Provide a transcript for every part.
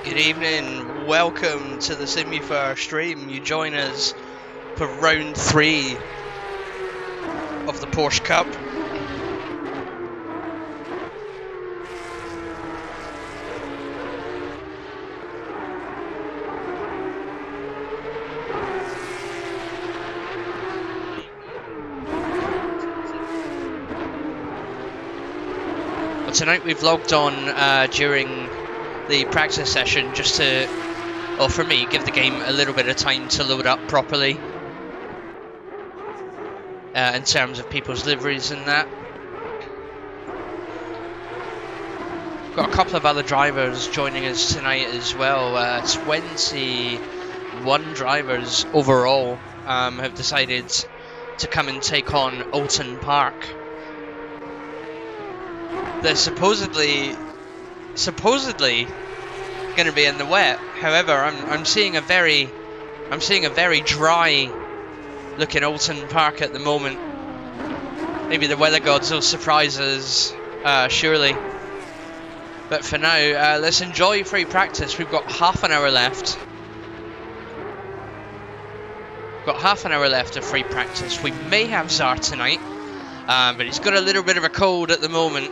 Good evening, welcome to the Simufur stream. You join us for round 3 of the Porsche Cup. Well, tonight we've logged on during the practice session just to, well, for me, give the game a little bit of time to load up properly in terms of people's liveries and that. Got a couple of other drivers joining us tonight as well. 21 drivers overall have decided to come and take on Oulton Park. They're supposedly going to be in the wet. However, I'm seeing a very dry looking Oulton Park at the moment. Maybe the weather gods will surprise us, surely. But for now, let's enjoy free practice. We've got half an hour left. Got half an hour left of free practice. We may have Zar tonight, but he's got a little bit of a cold at the moment.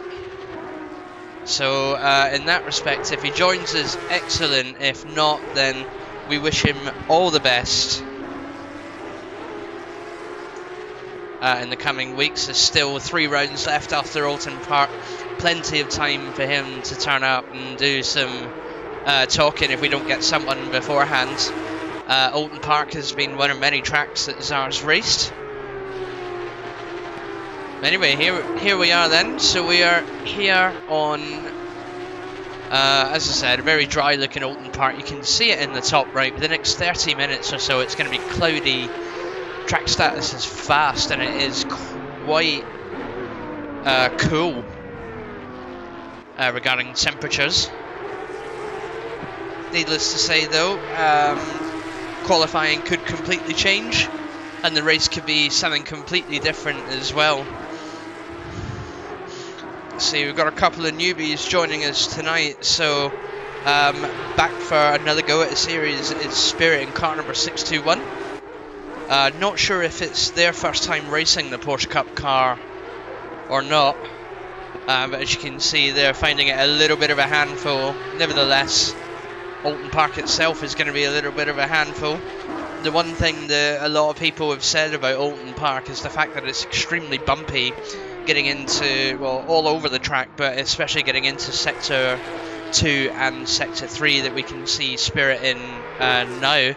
So in that respect, if he joins us, excellent. If not, then we wish him all the best in the coming weeks. There's still 3 rounds left after Oulton Park. Plenty of time for him to turn up and do some talking if we don't get someone beforehand. Oulton Park has been one of many tracks that Zar's raced. Anyway, here we are then. So we are here on, as I said, a very dry looking Oulton Park. You can see it in the top right. For the next 30 minutes or so, it's going to be cloudy. Track status is fast and it is quite cool regarding temperatures. Needless to say though, qualifying could completely change and the race could be something completely different as well. See, we've got a couple of newbies joining us tonight, so back for another go at the series is Spirit in car number 621. Not sure if it's their first time racing the Porsche Cup car or not, but as you can see, they're finding it a little bit of a handful. Nevertheless, Oulton Park itself is going to be a little bit of a handful. The one thing that a lot of people have said about Oulton Park is the fact that it's extremely bumpy getting into, well, all over the track, but especially getting into Sector 2 and Sector 3 that we can see Spirit in now.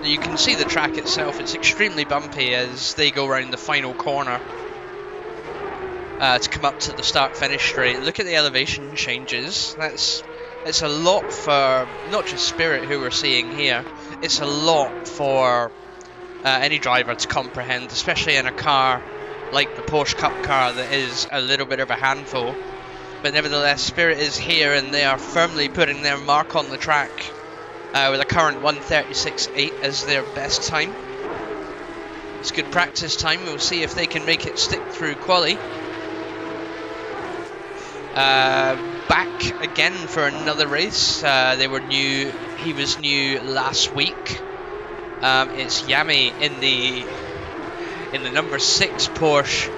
You can see the track itself, it's extremely bumpy as they go around the final corner to come up to the start-finish straight. Look at the elevation changes. It's a lot for not just Spirit who we're seeing here, it's a lot for any driver to comprehend, especially in a car like the Porsche Cup car that is a little bit of a handful. But nevertheless, Spirit is here and they are firmly putting their mark on the track with a current 1:36.8 as their best time. It's good practice time. We'll see if they can make it stick through quali. Back again for another race. They were new. He was new last week. It's Yami in the number 6 Porsche,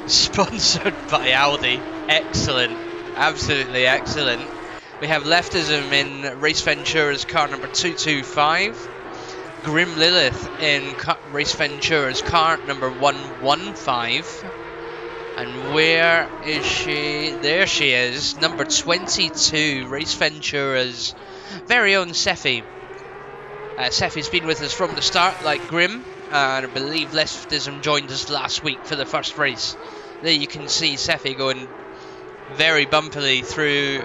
sponsored by Audi. Excellent, absolutely excellent. We have Leftism in Race Ventura's car number 225. Grim Lilith in Race Ventura's car number 115. And where is she? There she is, number 22, Race Ventura's very own Seffi. Seffi's been with us from the start, like Grim, and I believe Leftism joined us last week for the first race. There you can see Seffi going very bumpily through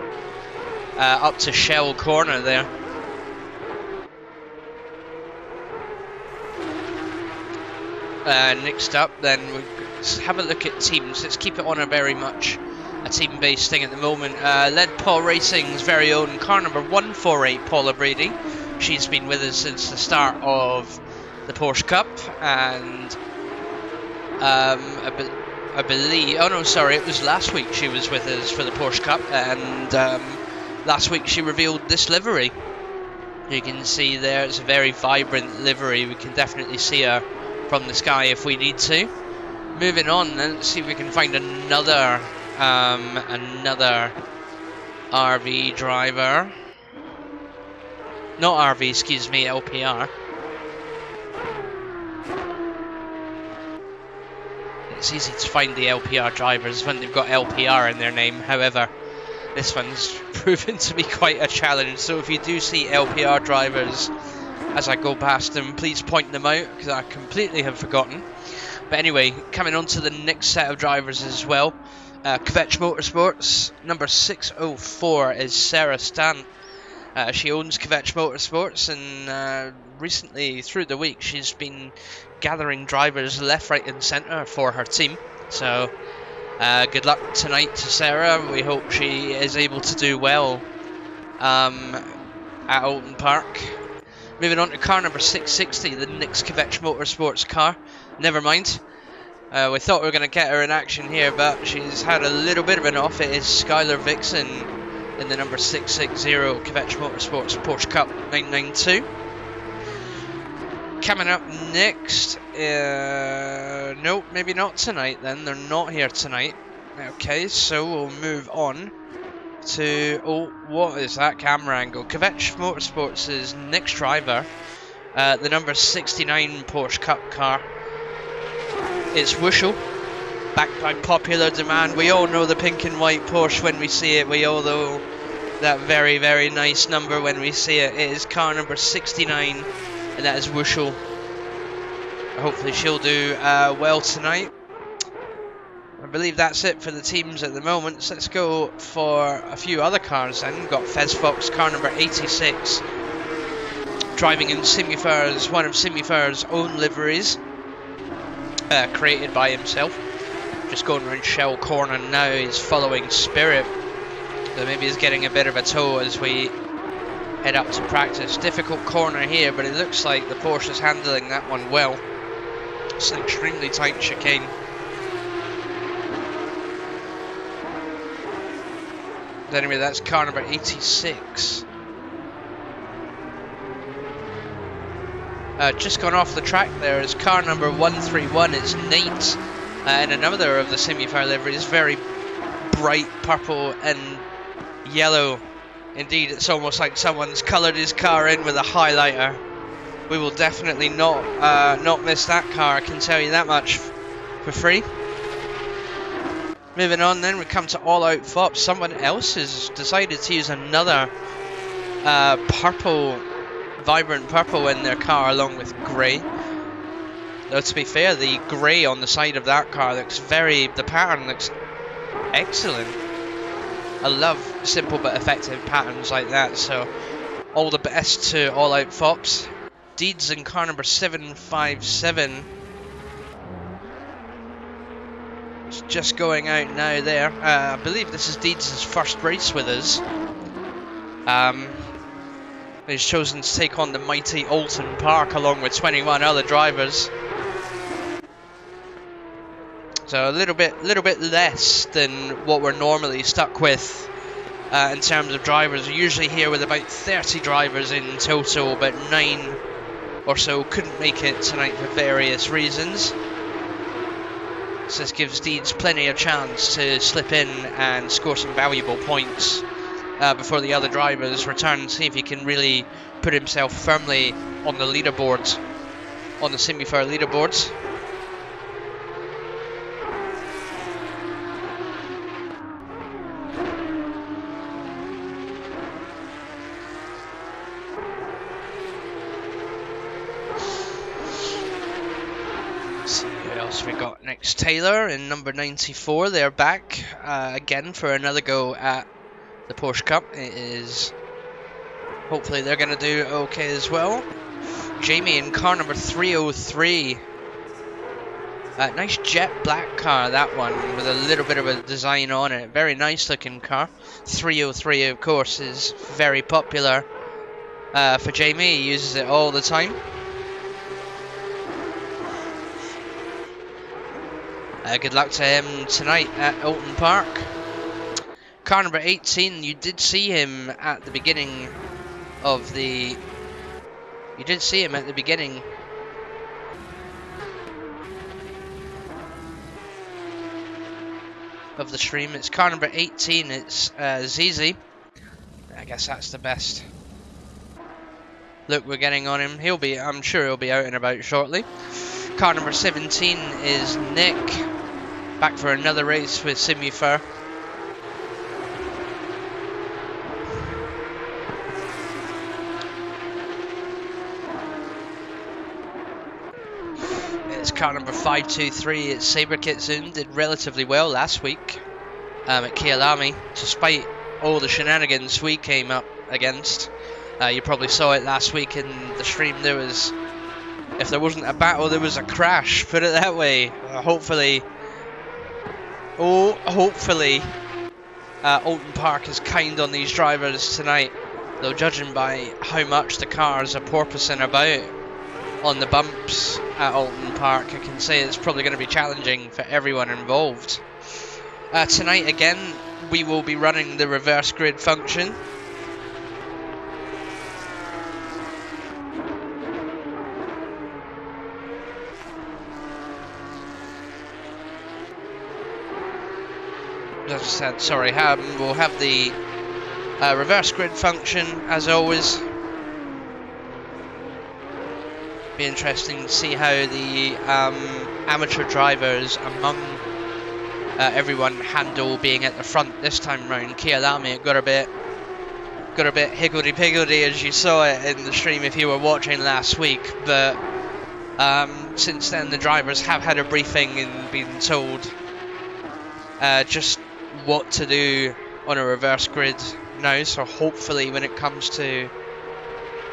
up to Shell Corner there. Next up then, let's have a look at teams. Let's keep it on a very much a team-based thing at the moment. Led Paul Racing's very own car number 148, Paula Brady. She's been with us since the start of the Porsche Cup, and I believe, oh no, sorry, it was last week she was with us for the Porsche Cup, and last week she revealed this livery. You can see there it's a very vibrant livery. We can definitely see her from the sky if we need to. Moving on, then, let's see if we can find another RV driver. Not RV, excuse me, LPR. It's easy to find the LPR drivers when they've got LPR in their name. However, this one's proven to be quite a challenge. So if you do see LPR drivers as I go past them, please point them out, because I completely have forgotten. But anyway, coming on to the next set of drivers as well. Kvetch Motorsports, number 604 is Sarah Stant. She owns Kvetch Motorsports, and recently through the week she's been gathering drivers left, right and centre for her team. So good luck tonight to Sarah. We hope she is able to do well at Oulton Park. Moving on to car number 660, the next Kvetch Motorsports car. Never mind. We thought we were going to get her in action here, but she's had a little bit of an off. It is Skylar Vixen in the number 660 Kvetch Motorsports Porsche Cup 992. Coming up next, nope, maybe not tonight then. They're not here tonight. Okay, so we'll move on to, oh, what is that camera angle? Kvetch Motorsports' next driver, the number 69 Porsche Cup car. It's Wuschel, backed by popular demand. We all know the pink and white Porsche when we see it. We all know that very, very nice number when we see it. It is car number 69, and that is Wuschel. Hopefully she'll do well tonight. I believe that's it for the teams at the moment. So let's go for a few other cars then. We've got Fez Fox, car number 86, driving in Simufur's, one of Simufur's own liveries. Created by himself. Just going around Shell Corner now. He's following Spirit, so maybe he's getting a bit of a tow as we head up to practice. Difficult corner here, but it looks like the Porsche is handling that one well. It's an extremely tight chicane. But anyway, that's car number 86. Just gone off the track there is car number 131. It's Nate in another of the Simufur liveries. Very bright purple and yellow. Indeed, it's almost like someone's coloured his car in with a highlighter. We will definitely not miss that car, I can tell you that much for free. Moving on then, we come to All Out Fops. Someone else has decided to use another purple, vibrant purple in their car along with grey. Though to be fair, the grey on the side of that car looks the pattern looks excellent. I love simple but effective patterns like that, so all the best to All Out Fops. Deeds in car number 757. It's just going out now there. I believe this is Deeds' first race with us. He's chosen to take on the mighty Oulton Park along with 21 other drivers. So a little bit less than what we're normally stuck with in terms of drivers. We're usually here with about 30 drivers in total, but 9 or so couldn't make it tonight for various reasons. So this gives Deeds plenty of chance to slip in and score some valuable points before the other drivers return, see if he can really put himself firmly on the leaderboards, on the Simufur leaderboards. See who else we got next. Taylor in number 94, they're back again for another go at the Porsche Cup. It is, hopefully they're going to do okay as well. Jamie in car number 303. Nice jet black car, that one, with a little bit of a design on it. Very nice looking car. 303, of course, is very popular for Jamie. He uses it all the time. Good luck to him tonight at Oulton Park. Car number 18, you did see him at the beginning of the... You did see him at the beginning of the stream. It's car number 18, it's ZZ. I guess that's the best look we're getting on him. I'm sure he'll be out and about shortly. Car number 17 is Nick, back for another race with Simufur. It's car number 523, it's Saber Kitsune, did relatively well last week at Kialami, despite all the shenanigans we came up against. You probably saw it last week in the stream. There was, if there wasn't a battle, there was a crash, put it that way. Hopefully Oulton Park is kind on these drivers tonight, though judging by how much the cars are porpoising about on the bumps at Oulton Park, I can say it's probably going to be challenging for everyone involved. Tonight again, we will be running the reverse grid function. As I said, sorry, we'll have the reverse grid function as always. Be interesting to see how the amateur drivers among everyone handle being at the front this time round. Kialami, it got a bit higgledy-piggledy as you saw it in the stream if you were watching last week, but since then the drivers have had a briefing and been told just what to do on a reverse grid now, so hopefully when it comes to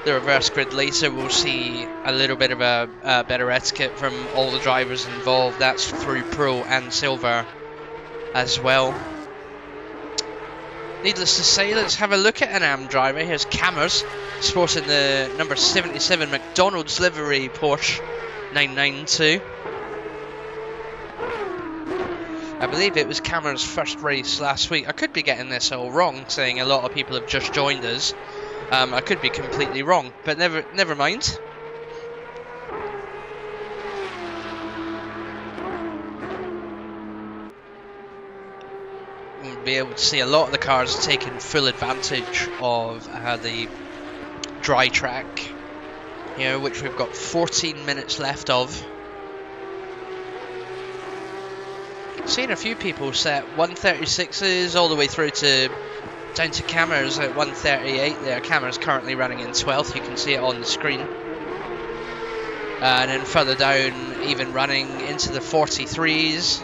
the reverse grid later we'll see a little bit of a better etiquette from all the drivers involved. That's through Pro and Silver as well. Needless to say, let's have a look at an AM driver. Here's Cammers, sporting the number 77 McDonald's livery Porsche 992. I believe it was Cameron's first race last week. I could be getting this all wrong, saying a lot of people have just joined us. I could be completely wrong, but never mind. We'll be able to see a lot of the cars taking full advantage of the dry track here, which we've got 14 minutes left of. Seen a few people set 136s all the way through to down to Cameras at 138 there. Cameras currently running in 12th, you can see it on the screen. And then further down, even running into the 43s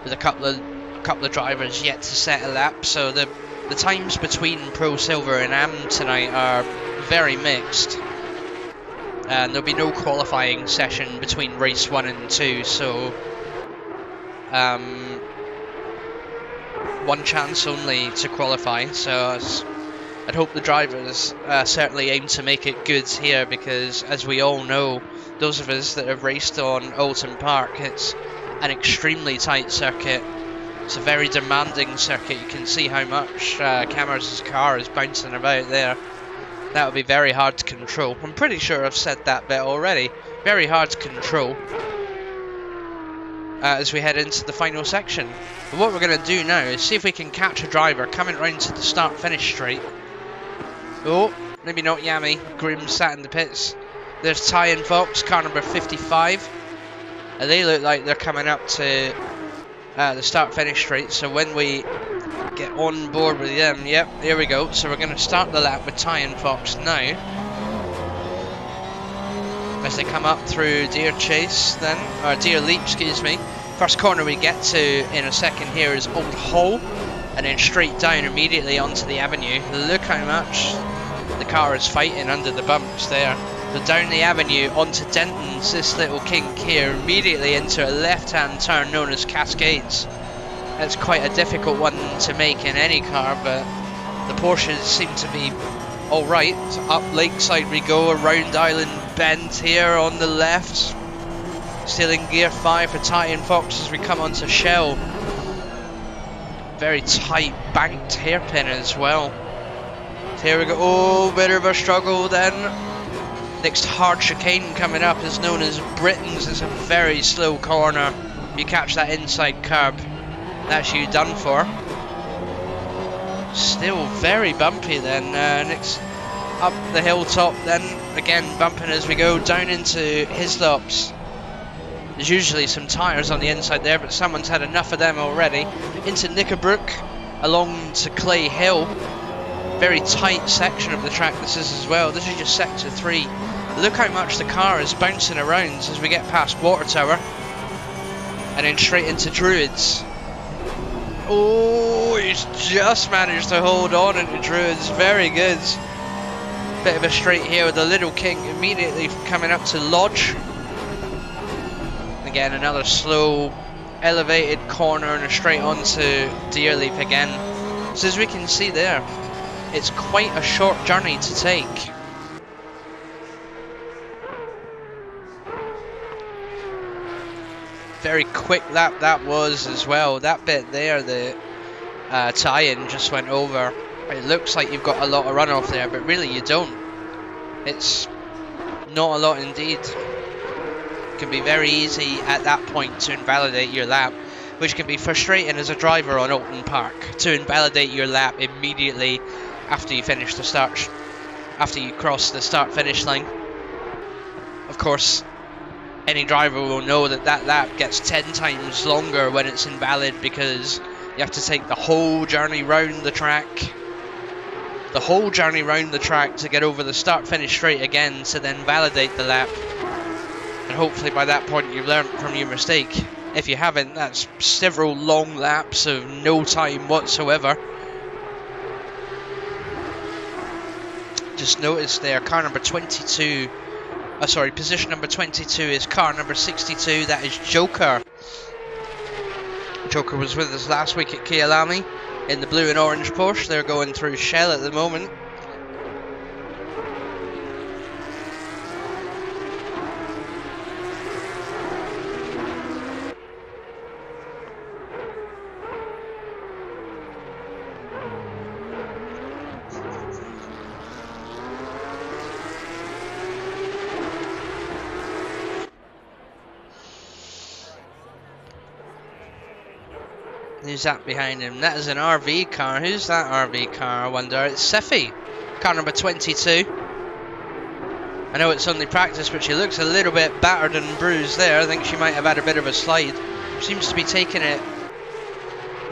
with a couple of drivers yet to set a lap. So the times between Pro, Silver and AM tonight are very mixed. And there'll be no qualifying session between race 1 and 2, so one chance only to qualify, so I'd hope the drivers certainly aim to make it good here, because as we all know, those of us that have raced on Oulton Park, it's an extremely tight circuit. It's a very demanding circuit. You can see how much Cameras' car is bouncing about there. That would be very hard to control. I'm pretty sure I've said that bit already. Very hard to control. As we head into the final section. But what we're going to do now is see if we can catch a driver coming round to the start-finish straight. Oh, maybe not Yami. Grimm sat in the pits. There's Ty and Fox, car number 55. They look like they're coming up to the start-finish straight, so when we get on board with them, yep, here we go. So we're going to start the lap with Ty and Fox now. As they come up through Deer Chase then, or Deer Leap, excuse me. First corner we get to in a second here is Old Hull, and then straight down immediately onto the avenue. Look how much the car is fighting under the bumps there. So down the avenue onto Denton's, this little kink here, immediately into a left-hand turn known as Cascades. That's quite a difficult one to make in any car, but the Porsches seem to be alright. So up Lakeside we go, a round island bend here on the left. Still in gear 5 for Ty and Fox as we come onto Shell. Very tight banked hairpin as well. So here we go. Oh, bit of a struggle then. Next hard chicane coming up is known as Britain's. It's a very slow corner. You catch that inside curb, that's you done for. Still very bumpy then. Next up the hilltop, then again bumping as we go down into Hislops. There's usually some tyres on the inside there, but someone's had enough of them already. Into Knickerbrook, along to Clay Hill. Very tight section of the track this is as well. This is just sector 3. Look how much the car is bouncing around as we get past Water Tower. And then straight into Druids. Oh, he's just managed to hold on into Druids. Very good. Bit of a straight here with the Little King immediately coming up to Lodge. Again, another slow, elevated corner and a straight onto Deerleaf again. So as we can see there, it's quite a short journey to take. Very quick lap that was as well. That bit there, the tie-in just went over. It looks like you've got a lot of runoff there, but really you don't. It's not a lot indeed. It can be very easy at that point to invalidate your lap, which can be frustrating as a driver on Oulton Park, to invalidate your lap immediately after you finish the start, after you cross the start-finish line. Of course, any driver will know that that lap gets 10 times longer when it's invalid, because you have to take the whole journey round the track. The whole journey round the track to get over the start-finish straight again to then validate the lap. And hopefully by that point you've learned from your mistake. If you haven't, that's several long laps of no time whatsoever. Just noticed there, car number 22, position number 22 is car number 62, that is Joker. Joker was with us last week at Kyalami in the blue and orange Porsche. They're going through Shell at the moment. Who's that behind him? That is an RV car. Who's that RV car, I wonder? It's Seffi, car number 22. I know it's only practice, but she looks a little bit battered and bruised there. I think she might have had a bit of a slide. She seems to be taking it...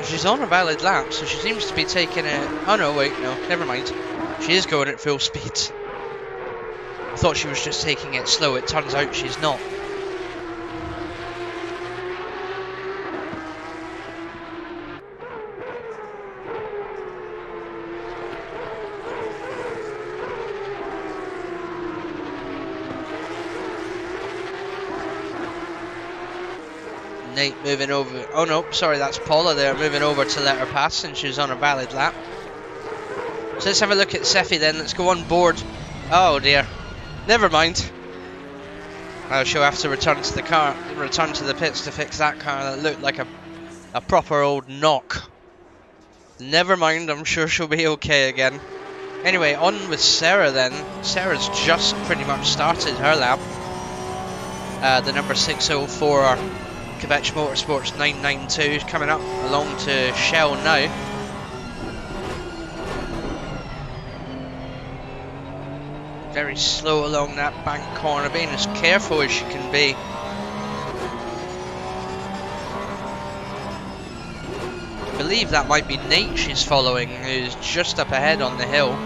She's on a valid lap, so she seems to be taking it... Oh no, wait, no, never mind. She is going at full speed. I thought she was just taking it slow. It turns out she's not. Nate moving over. Oh no, sorry, that's Paula there moving over to let her pass, and she's on a valid lap. So let's have a look at Seffi then. Let's go on board. Oh dear, never mind. She'll have to return to the car, return to the pits to fix that car that looked like a proper old knock. Never mind, I'm sure she'll be okay again. Anyway, on with Sarah then. Sarah's just pretty much started her lap. The number 604. Quebec Motorsports 992 is coming up along to Shell now. Very slow along that bank corner, being as careful as she can be. I believe that might be Nate she's following, who's just up ahead on the hill.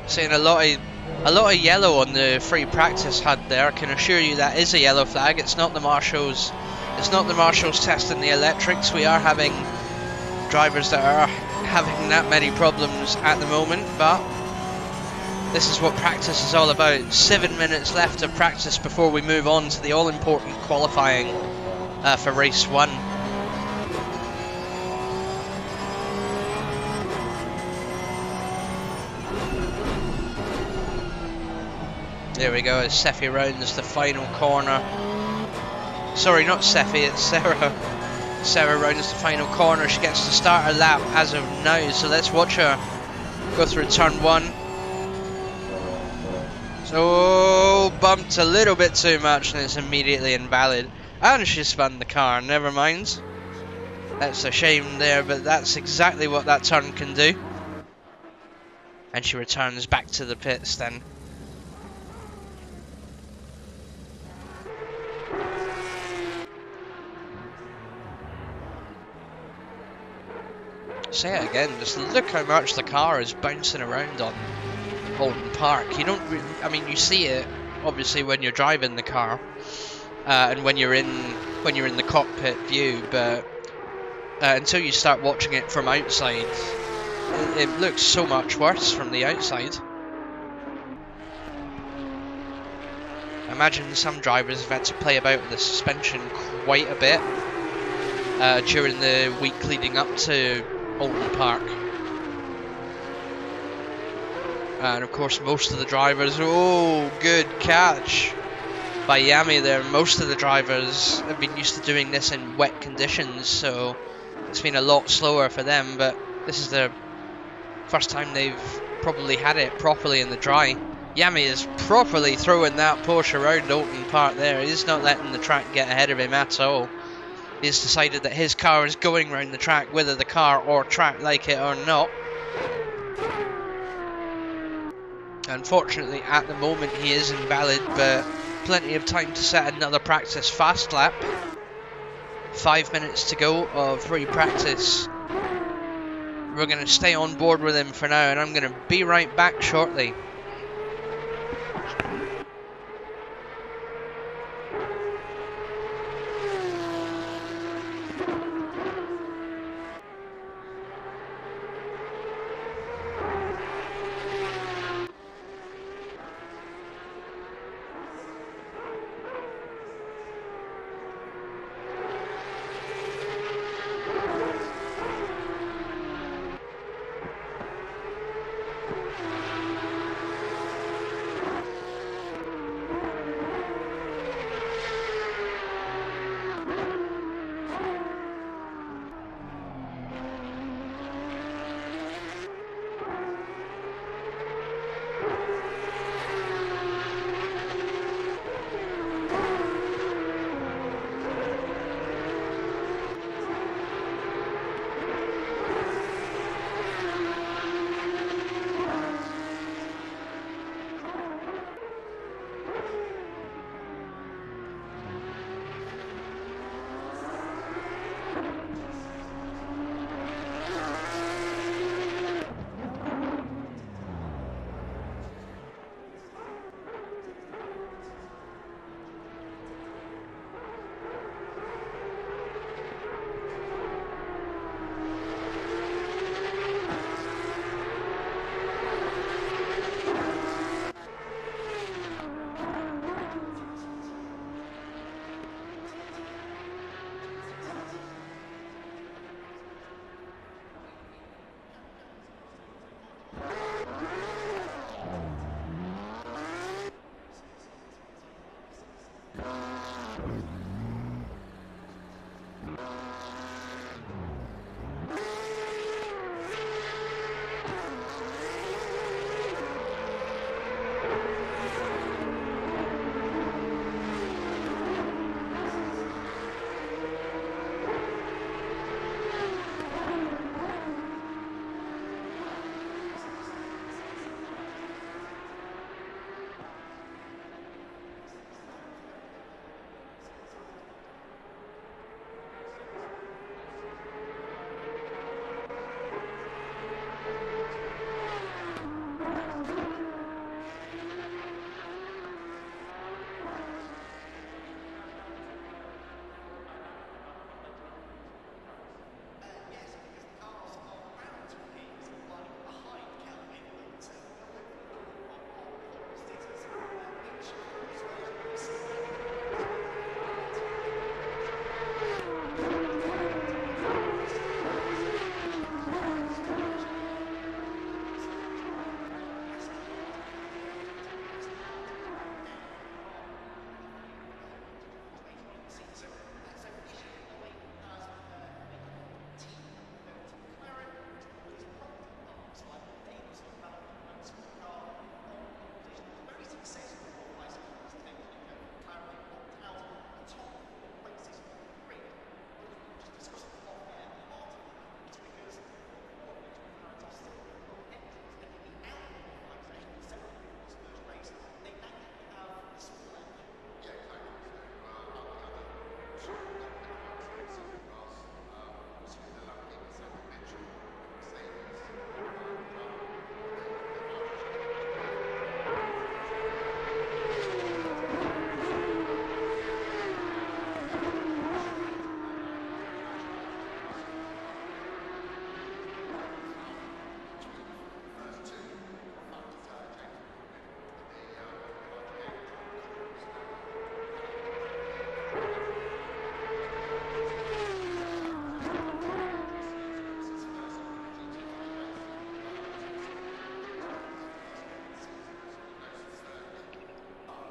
Seeing a lot of yellow on the free practice HUD there. I can assure you that is a yellow flag. It's not the marshals. It's not the marshals testing the electrics. We are having drivers that are having that many problems at the moment, but this is what practice is all about. 7 minutes left of practice before we move on to the all-important qualifying for race 1. There we go, as Seffi rounds the final corner. Sorry, not Seffi, it's Sarah. Sarah rounds the final corner. She gets to start her lap as of now, so let's watch her go through turn 1. So, bumped a little bit too much and it's immediately invalid. And she spun the car, never mind. That's a shame there, but that's exactly what that turn can do. And she returns back to the pits then. Say it again, just look how much the car is bouncing around on Oulton Park. You don't really, I mean, you see it obviously when you're driving the car and when you're in the cockpit view, but until you start watching it from outside, it looks so much worse from the outside. I imagine some drivers have had to play about with the suspension quite a bit during the week leading up to Oulton Park. And of course most of the drivers, oh, good catch by Yami there. Most of the drivers have been used to doing this in wet conditions, so it's been a lot slower for them, but this is the first time they've probably had it properly in the dry. Yami is properly throwing that Porsche around Oulton Park there. He's not letting the track get ahead of him at all. He's decided that his car is going round the track, whether the car or track like it or not. Unfortunately, at the moment he is invalid, but plenty of time to set another practice fast lap. 5 minutes to go of free practice. We're going to stay on board with him for now, and I'm going to be right back shortly.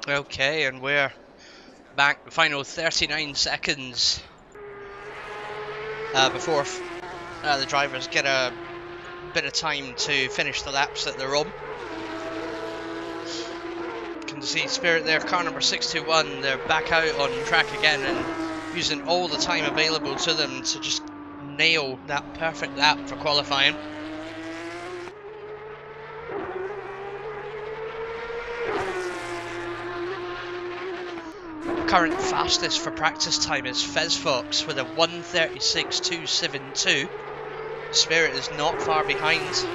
Okay, and we're back. The final 39 seconds before the drivers get a bit of time to finish the laps that they're on. Can see Spirit there, car number 621. They're back out on track again and using all the time available to them to just nail that perfect lap for qualifying. Current fastest for practice time is Fez Fox with a 1:36.272. Spirit is not far behind.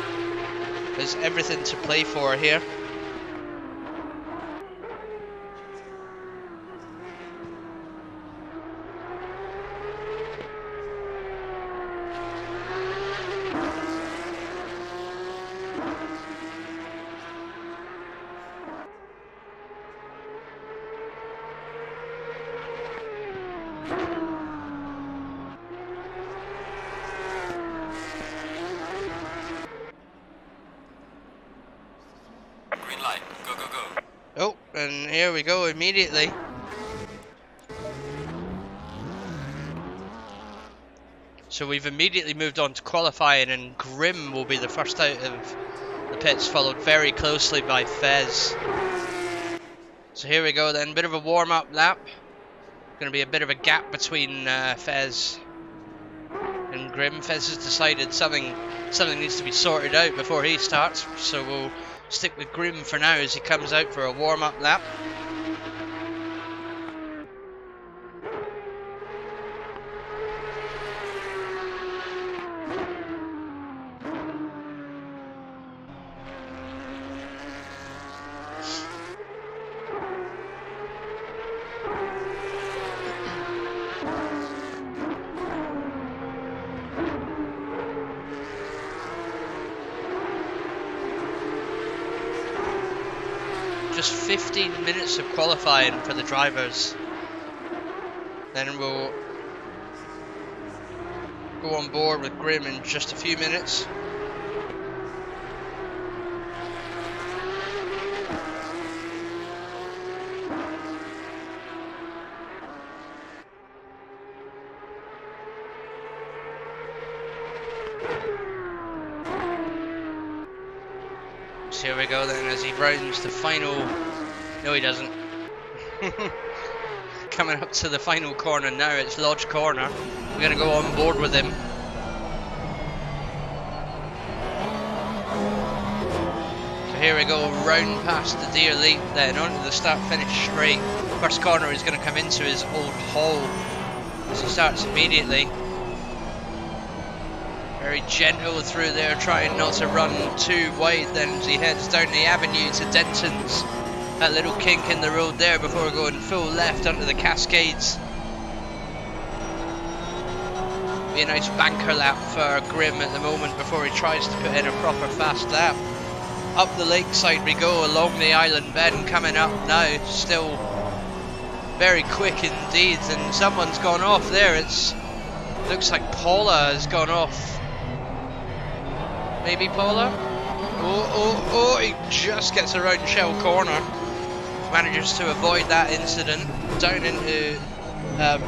There's everything to play for here. Oh, and here we go immediately. So we've immediately moved on to qualifying, and Grim will be the first out of the pits, followed very closely by Fez. So here we go then, bit of a warm-up lap. Going to be a bit of a gap between Fez and Grim. Fez has decided something needs to be sorted out before he starts, so we'll stick with Grim for now as he comes out for a warm-up lap. Just 15 minutes of qualifying for the drivers. Then we'll go on board with Grim in just a few minutes. So here we go then as he rounds the final. No, he doesn't. Coming up to the final corner now, it's Lodge Corner. We're going to go on board with him. So here we go, round past the Deer Leap, then onto the start-finish straight. First corner he's going to come into his old hole as he starts immediately. Very gentle through there, trying not to run too wide then as he heads down the avenue to Denton's. That little kink in the road there before going full left onto the Cascades. Be a nice banker lap for Grim at the moment before he tries to put in a proper fast lap. Up the lakeside we go, along the island bend, coming up now, still very quick indeed, and someone's gone off there. Looks like Paula has gone off. Maybe Paula? Oh, he just gets around Shell Corner. Manages to avoid that incident. Down into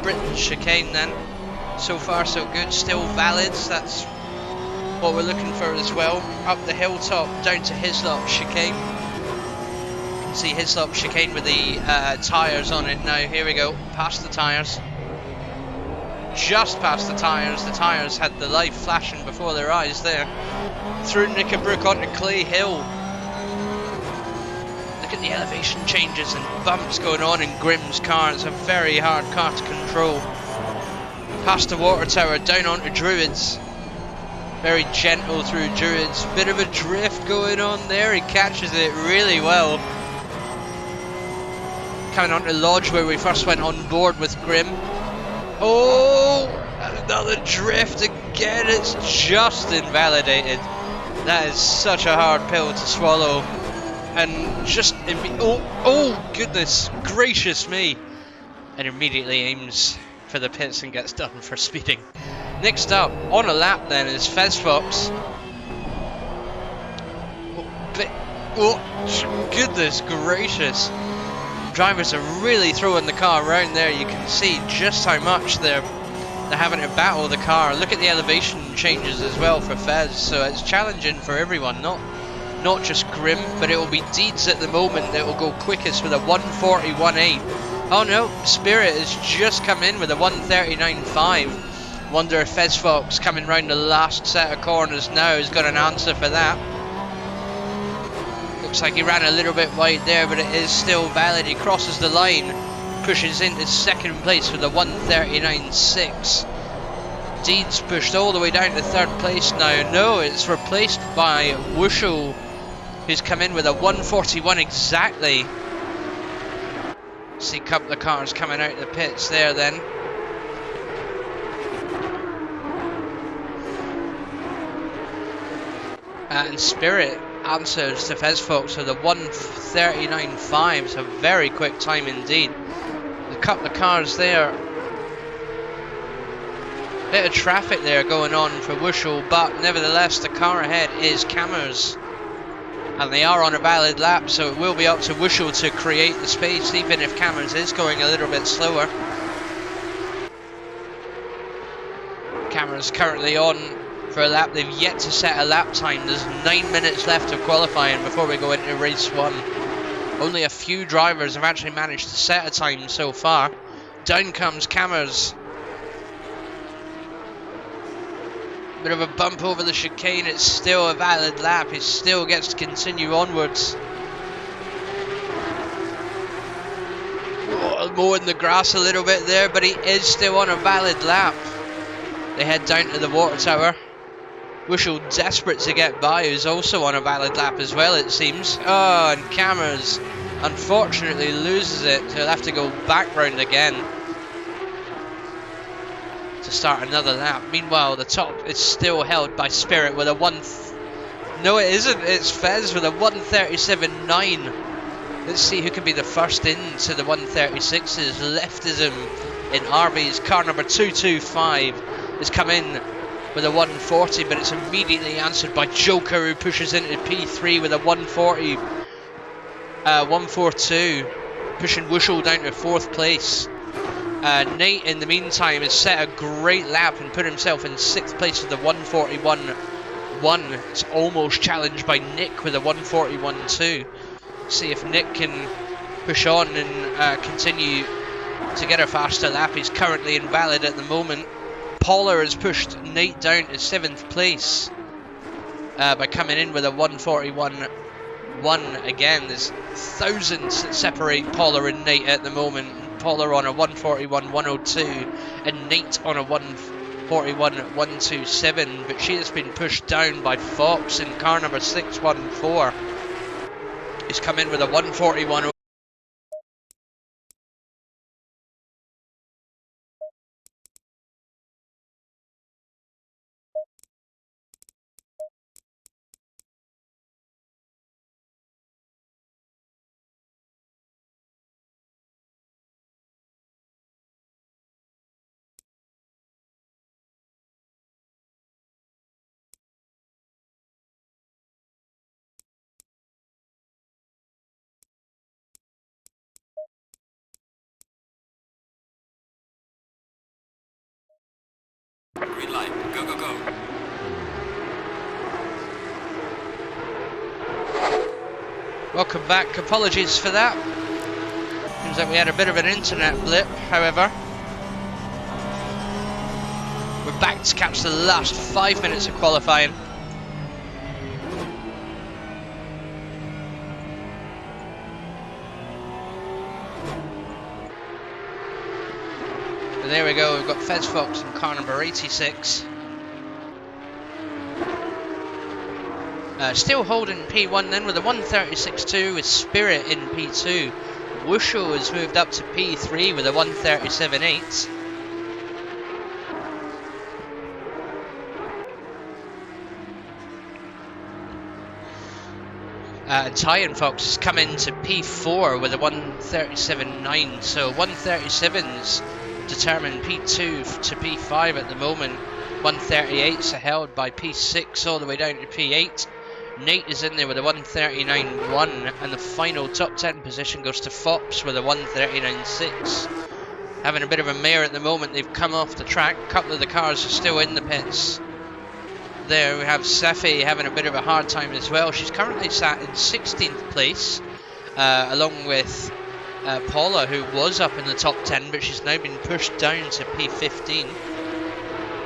Britain Chicane then. So far so good, still valid. That's what we're looking for as well. Up the hilltop, down to Hislop Chicane. You can see Hislop Chicane with the tyres on it now. Here we go, past the tyres. Just past the tyres had the light flashing before their eyes there. Through Knickerbrook onto Clay Hill. Look at the elevation changes and bumps going on in Grim's car. It's a very hard car to control. Past the water tower, down onto Druids. Very gentle through Druids. Bit of a drift going on there. He catches it really well. Coming onto Lodge where we first went on board with Grim. Oh, another drift again. It's just invalidated. That is such a hard pill to swallow. And just, oh goodness gracious me. And immediately aims for the pits and gets done for speeding. Next up, on a lap then, is Fez Fox. Oh, goodness gracious. Drivers are really throwing the car around there. You can see just how much they're having to battle the car. Look at the elevation changes as well for Fez, so it's challenging for everyone, not just Grim, but it will be Deeds at the moment that will go quickest with a 1:41.8. Oh no, Spirit has just come in with a 1:39.5. Wonder if Fez Fox coming round the last set of corners now has got an answer for that. Looks like he ran a little bit wide there, but it is still valid. He crosses the line, pushes into second place with a 1:39.6. Deeds pushed all the way down to third place now. No, it's replaced by Wushel, who's come in with a 1:41 exactly. See a couple of cars coming out of the pits there then. And Spirit answers to Fez Fox with a 1:39.5, so very quick time indeed. A couple of cars there. Bit of traffic there going on for Wushel, but nevertheless the car ahead is Cammers. And they are on a valid lap, so it will be up to Wushel to create the space, even if Cammers is going a little bit slower. Cammers currently on for a lap. They've yet to set a lap time. There's 9 minutes left of qualifying before we go into race 1. Only a few drivers have actually managed to set a time so far. Down comes Cammers. Bit of a bump over the chicane. It's still a valid lap. He still gets to continue onwards. Mowing the grass a little bit there, but he is still on a valid lap. They head down to the water tower. Wushel desperate to get by, who's also on a valid lap as well, it seems. Oh, and Cammers unfortunately loses it, so he'll have to go back round again to start another lap. Meanwhile, the top is still held by Spirit with a no, it isn't. It's Fez with a 1:37.9. Let's see who can be the first into the 1:36s. Leftism in RB's car number 225 has come in with a 1:40, but it's immediately answered by Joker, who pushes into P3 with a 1:42, pushing Wushel down to 4th place. Nate, in the meantime, has set a great lap and put himself in 6th place with a 1:41.1. It's almost challenged by Nick with a 1:41.2. See if Nick can push on and continue to get a faster lap. He's currently invalid at the moment. Paula has pushed Nate down to 7th place by coming in with a 1:41.1 again. There's thousands that separate Paula and Nate at the moment. Paula on a 1:41.102 and Nate on a 1:41.127, but she has been pushed down by Fox in car number 614. He's come in with a 1:41. Green light, go, go, go. Welcome back. Apologies for that. Seems like we had a bit of an internet blip, however. We're back to catch the last 5 minutes of qualifying. There we go, we've got Fez Fox in car number 86. Still holding P1 then with a 1:36.2 with Spirit in P2. Wushel has moved up to P3 with a 1:37.8. Tyan Fox has come into P4 with a 1:37.9, so 1:37's determined P2 to P5 at the moment. 1:38's held by P6 all the way down to P8. Nate is in there with a 1:39.1, and the final top 10 position goes to Fops with a 1:39.6. Having a bit of a mare at the moment. They've come off the track. A couple of the cars are still in the pits. There we have Sefi having a bit of a hard time as well. She's currently sat in 16th place, along with Paula, who was up in the top 10, but she's now been pushed down to P15.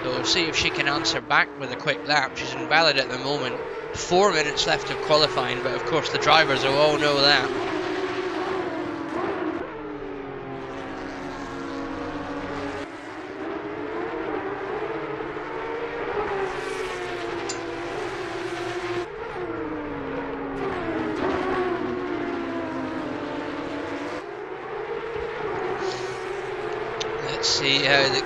So we'll see if she can answer back with a quick lap. She's invalid at the moment. 4 minutes left of qualifying, but of course the drivers will all know that. Let's see how the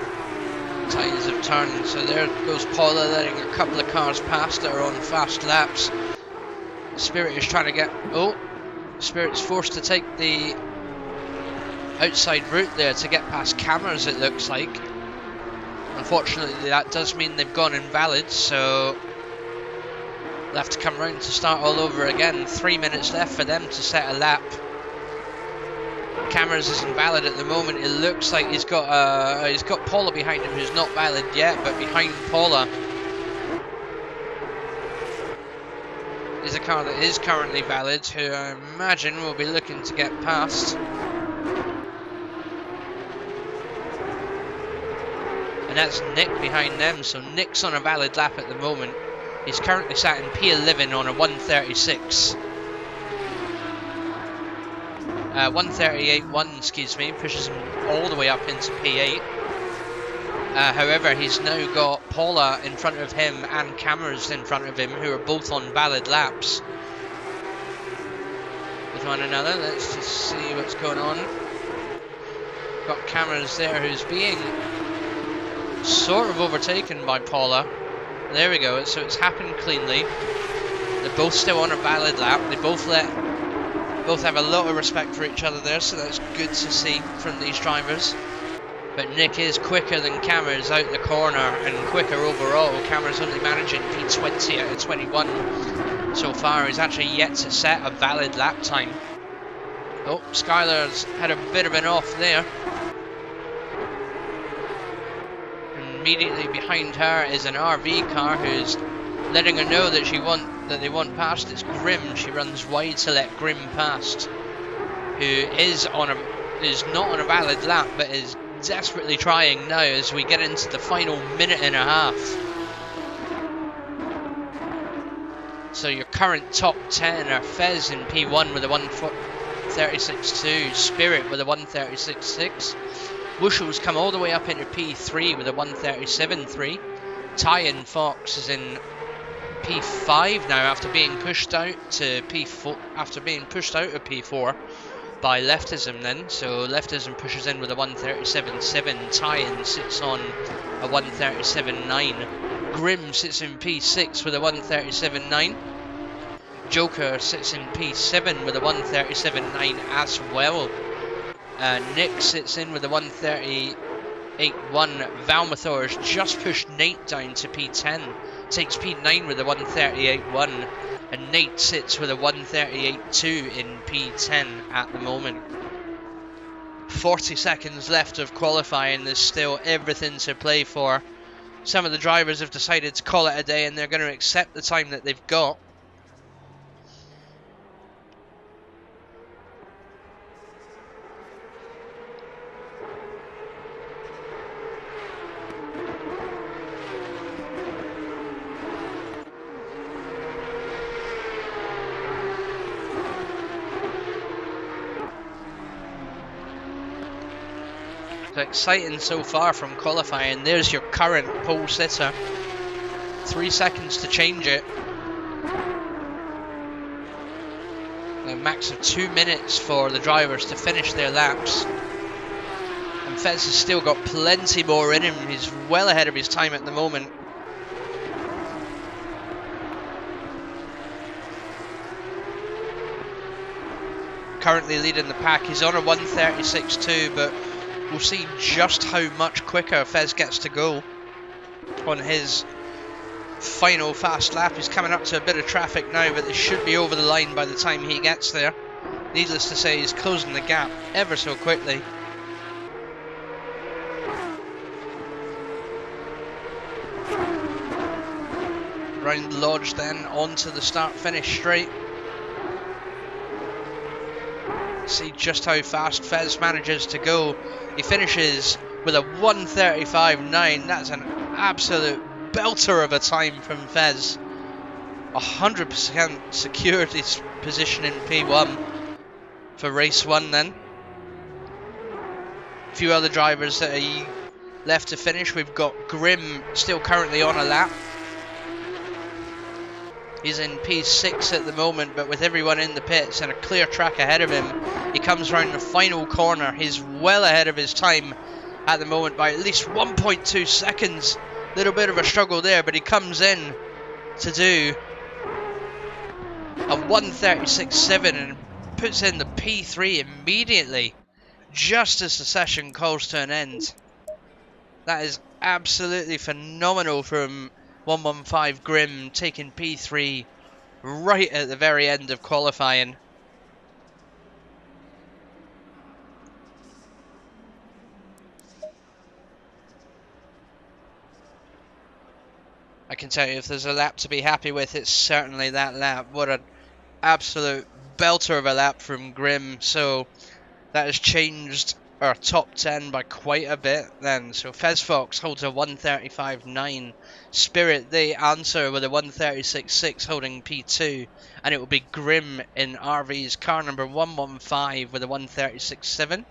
tides have turned. So there goes Paula, letting a couple of cars past that are on fast laps. Spirit is trying to get... Oh, Spirit's forced to take the outside route there to get past cameras, it looks like. Unfortunately, that does mean they've gone invalid, so they'll have to come round to start all over again. 3 minutes left for them to set a lap. Cameras is invalid at the moment. It looks like he's got Paula behind him, who's not valid yet, but behind Paula is a car that is currently valid, who I imagine will be looking to get past. And that's Nick behind them, so Nick's on a valid lap at the moment. He's currently sat in P11 on a 1:36. 1:38.1, excuse me, pushes him all the way up into P8. However, he's now got Paula in front of him and Cameras in front of him, who are both on valid laps with one another. Let's just see what's going on. Got Cameras there, who's being sort of overtaken by Paula. There we go, so it's happened cleanly. They're both still on a valid lap. They both have a lot of respect for each other there, so that's good to see from these drivers. But Nick is quicker than Cameras out the corner, and quicker overall. Cameras only managing P20 out of 21 so far. He's actually yet to set a valid lap time. Oh, Skylar's had a bit of an off there. Immediately behind her is an RV car who's letting her know that they want past. It's Grim. She runs wide to let Grim past, who is not on a valid lap, but is desperately trying now as we get into the final minute and a half. So your current top 10 are Fez in P1 with a 1:36.2, Spirit with a 1:36.6, Wushell's come all the way up into P3 with a 1:37.3, Ty and Fox is in P5 now after being pushed out to P4, after being pushed out of P4 by Leftism then. So Leftism pushes in with a 1:37.7, Tyen sits on a 1:37.9, Grim sits in P6 with a 1:37.9, Joker sits in P7 with a 1:37.9 as well. Nick sits in with a 1:38.1. Valmathor's just pushed Nate down to P10, takes P9 with a 1:38.1, and Nate sits with a 1:38.2 in P10 at the moment. 40 seconds left of qualifying. There's still everything to play for. Some of the drivers have decided to call it a day, and they're going to accept the time that they've got. Exciting so far from qualifying. There's your current pole sitter. 3 seconds to change it. A max of 2 minutes for the drivers to finish their laps. And Fez has still got plenty more in him. He's well ahead of his time at the moment. Currently leading the pack. He's on a 1:36.2, but we'll see just how much quicker Fez gets to go on his final fast lap. He's coming up to a bit of traffic now, but they should be over the line by the time he gets there. Needless to say, he's closing the gap ever so quickly. Round Lodge then, onto the start-finish straight. See just how fast Fez manages to go. He finishes with a 1:35.9. That's an absolute belter of a time from Fez. 100% secured his position in P1 for race 1 then. A few other drivers that are left to finish. We've got Grimm still currently on a lap. He's in P6 at the moment, but with everyone in the pits and a clear track ahead of him, he comes round the final corner. He's well ahead of his time at the moment by at least 1.2 seconds. Little bit of a struggle there, but he comes in to do a 1:36.7 and puts in the P3 immediately, just as the session calls to an end. That is absolutely phenomenal from 115 Grimm, taking P3 right at the very end of qualifying. I can tell you, if there's a lap to be happy with, it's certainly that lap. What an absolute belter of a lap from Grimm. So that has changed our top 10 by quite a bit then. So Fez Fox holds a 1:35.9. Spirit, they answer with a 1:36.6 holding P2. And it will be Grimm in RV's car number 115 with a 1:36.7.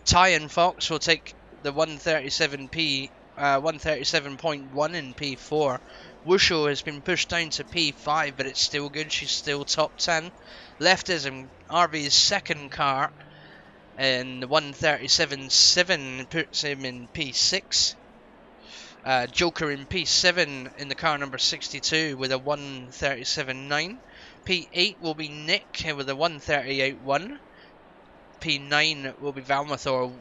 Ty and Fox will take the 1:37.1 in P4. Wusho has been pushed down to P5, but it's still good. She's still top 10. Left is in RV's second car in the 1:37.7, puts him in P6. Joker in P7 in the car number 62 with a 1:37.9. P8 will be Nick with a 1:38.1. P9 will be Valmathor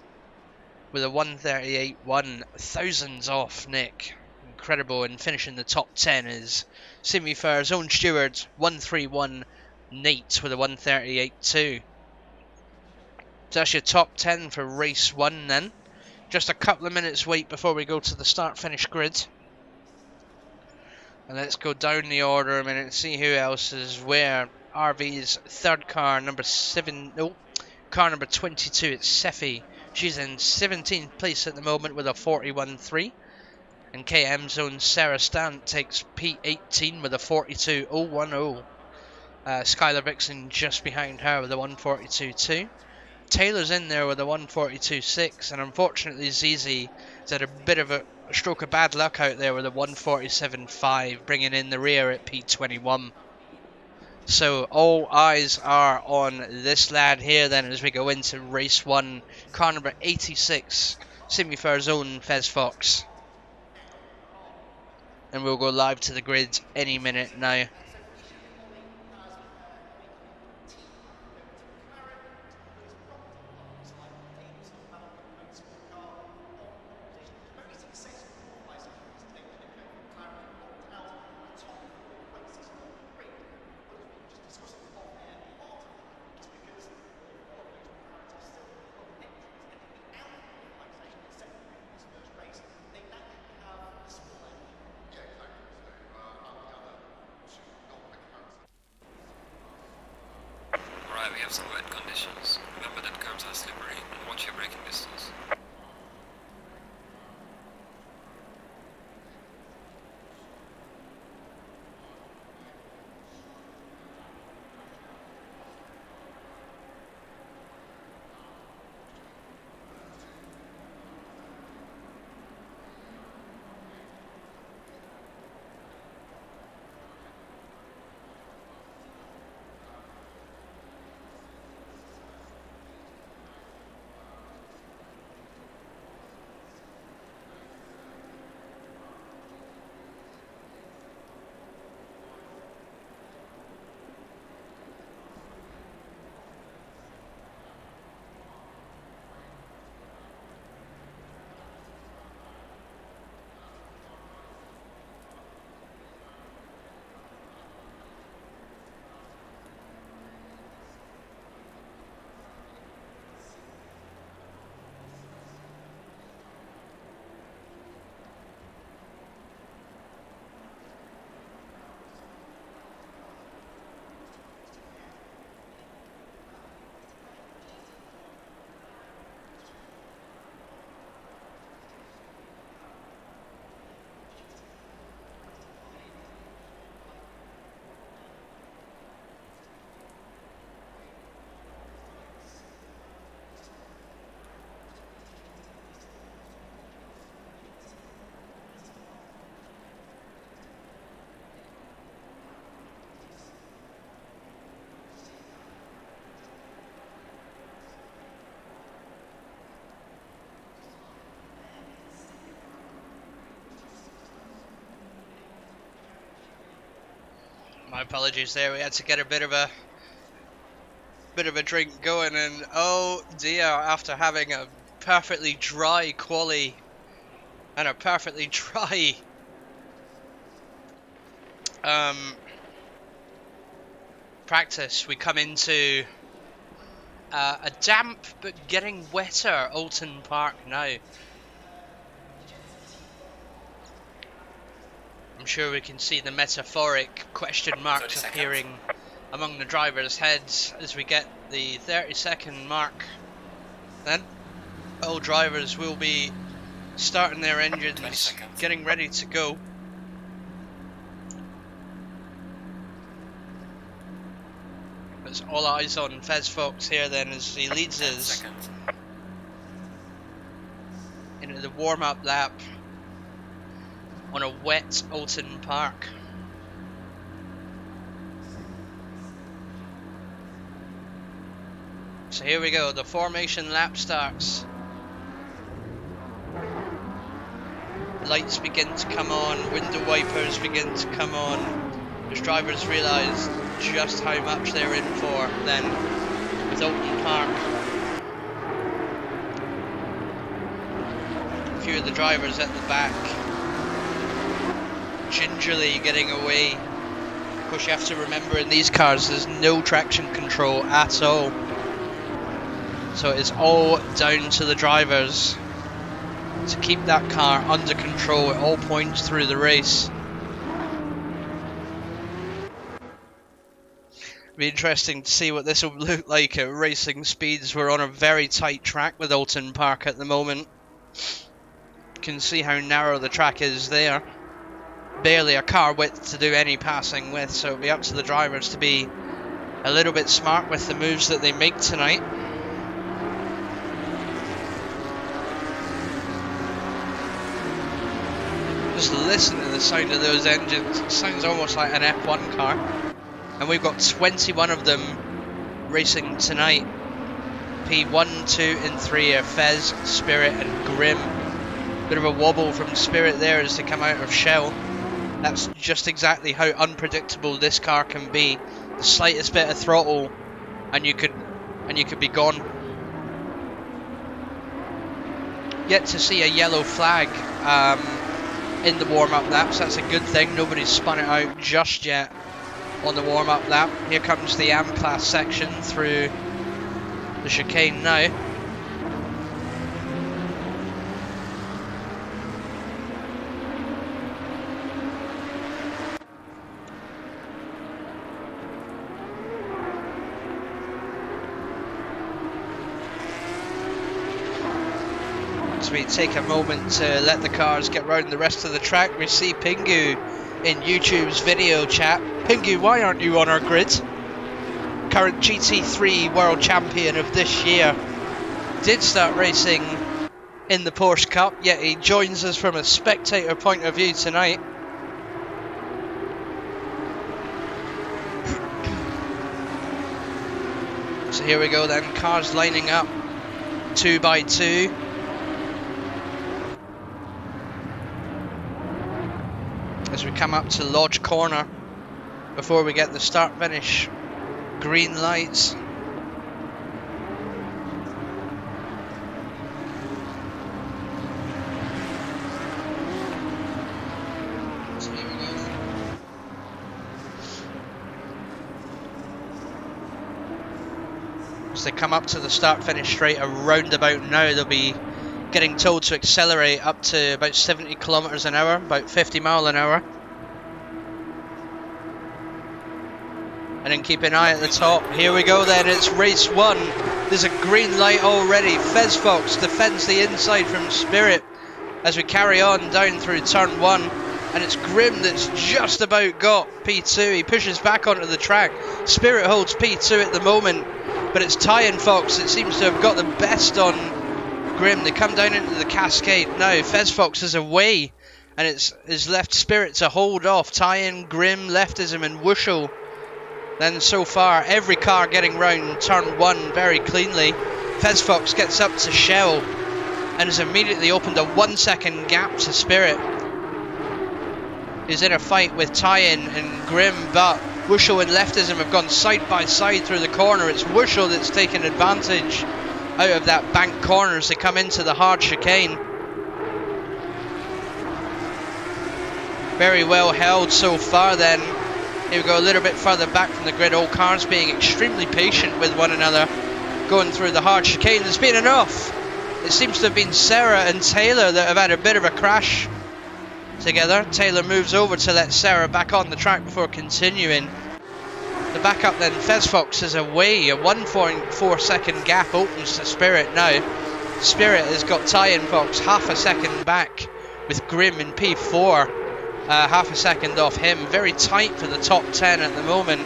with a 1:38.1. Thousands off Nick. Incredible. And finishing the top 10 is Simufur's own steward, 131 Nate with a 1:38.2. So that's your top 10 for race 1 then. Just a couple of minutes wait before we go to the start-finish grid. And let's go down the order a minute and see who else is where. RV's third car, car number 22, it's Sefi. She's in 17th place at the moment with a 41.3. And KM's own Sarah Stant takes P18 with a 42.010. Skylar Vixen just behind her with a 1:42.2. Taylor's in there with a 1:42.6, and unfortunately Zizi has had a bit of a stroke of bad luck out there with a 1:47.5, bringing in the rear at P21. So all eyes are on this lad here then as we go into race 1, car number 86, Simufur's own Fez Fox. And we'll go live to the grid any minute now. Alright, we have some wet conditions. Remember that curves are slippery and watch your braking distance. My apologies there. We had to get a bit of a drink going, and oh dear, after having a perfectly dry quali and a perfectly dry practice, we come into a damp but getting wetter Oulton Park now. I'm sure we can see the metaphoric question marks appearing among the drivers' heads as we get the 30-second mark. Then all drivers will be starting their engines, getting ready to go. There's all eyes on Fez Fox here then as he leads us into the warm-up lap on a wet Oulton Park. So here we go, the formation lap starts. Lights begin to come on, window wipers begin to come on, as drivers realise just how much they're in for then with Oulton Park. A few of the drivers at the back gingerly getting away. Of course, you have to remember in these cars there's no traction control at all, so it's all down to the drivers to keep that car under control at all points through the race. Be interesting to see what this will look like at racing speeds. We're on a very tight track with Oulton Park at the moment. You can see how narrow the track is there. Barely a car width to do any passing with, so it'll be up to the drivers to be a little bit smart with the moves that they make tonight. Just listen to the sound of those engines. It sounds almost like an F1 car. And we've got 21 of them racing tonight. P1, 2 and 3 are Fez, Spirit and Grim. Bit of a wobble from Spirit there as they come out of shell. That's just exactly how unpredictable this car can be. The slightest bit of throttle and you could be gone. Yet to see a yellow flag in the warm-up laps. That's a good thing. Nobody's spun it out just yet on the warm-up lap. Here comes the AM class section through the chicane now. So we take a moment to let the cars get round the rest of the track. We see Pingu in YouTube's video chat. Pingu, why aren't you on our grid? Current GT3 world champion of this year. Did start racing in the Porsche Cup, yet he joins us from a spectator point of view tonight. So here we go then, cars lining up 2 by 2. As we come up to Lodge Corner before we get the start finish green lights. So here we go. As they come up to the start finish straight around about now, they'll be getting told to accelerate up to about 70 kilometers an hour, about 50 mile an hour. And then keep an eye at the top. Here we go then, it's race 1. There's a green light already. Fez Fox defends the inside from Spirit as we carry on down through turn 1. And it's Grim that's just about got P2. He pushes back onto the track. Spirit holds P2 at the moment, but it's Ty and Fox that seems to have got the best on Grim. They come down into the cascade now. Fez Fox is away and it's left Spirit to hold off. Tyen, Grim, Leftism and Wushel. Then so far every car getting round turn 1 very cleanly. Fez Fox gets up to Shell and has immediately opened a 1 second gap to Spirit. He's in a fight with Tyen and Grim, but Wushel and Leftism have gone side by side through the corner. It's Wushel that's taken advantage out of that bank corner as they come into the hard chicane. Very well held so far then. Here we go a little bit further back from the grid. All cars being extremely patient with one another. Going through the hard chicane. There's been enough. It seems to have been Sarah and Taylor that have had a bit of a crash together. Taylor moves over to let Sarah back on the track before continuing. The backup then, Fezfox is away. A 1.4 second gap opens to Spirit now. Spirit has got Tie-In Fox half a second back with Grim in P4. Half a second off him. Very tight for the top 10 at the moment.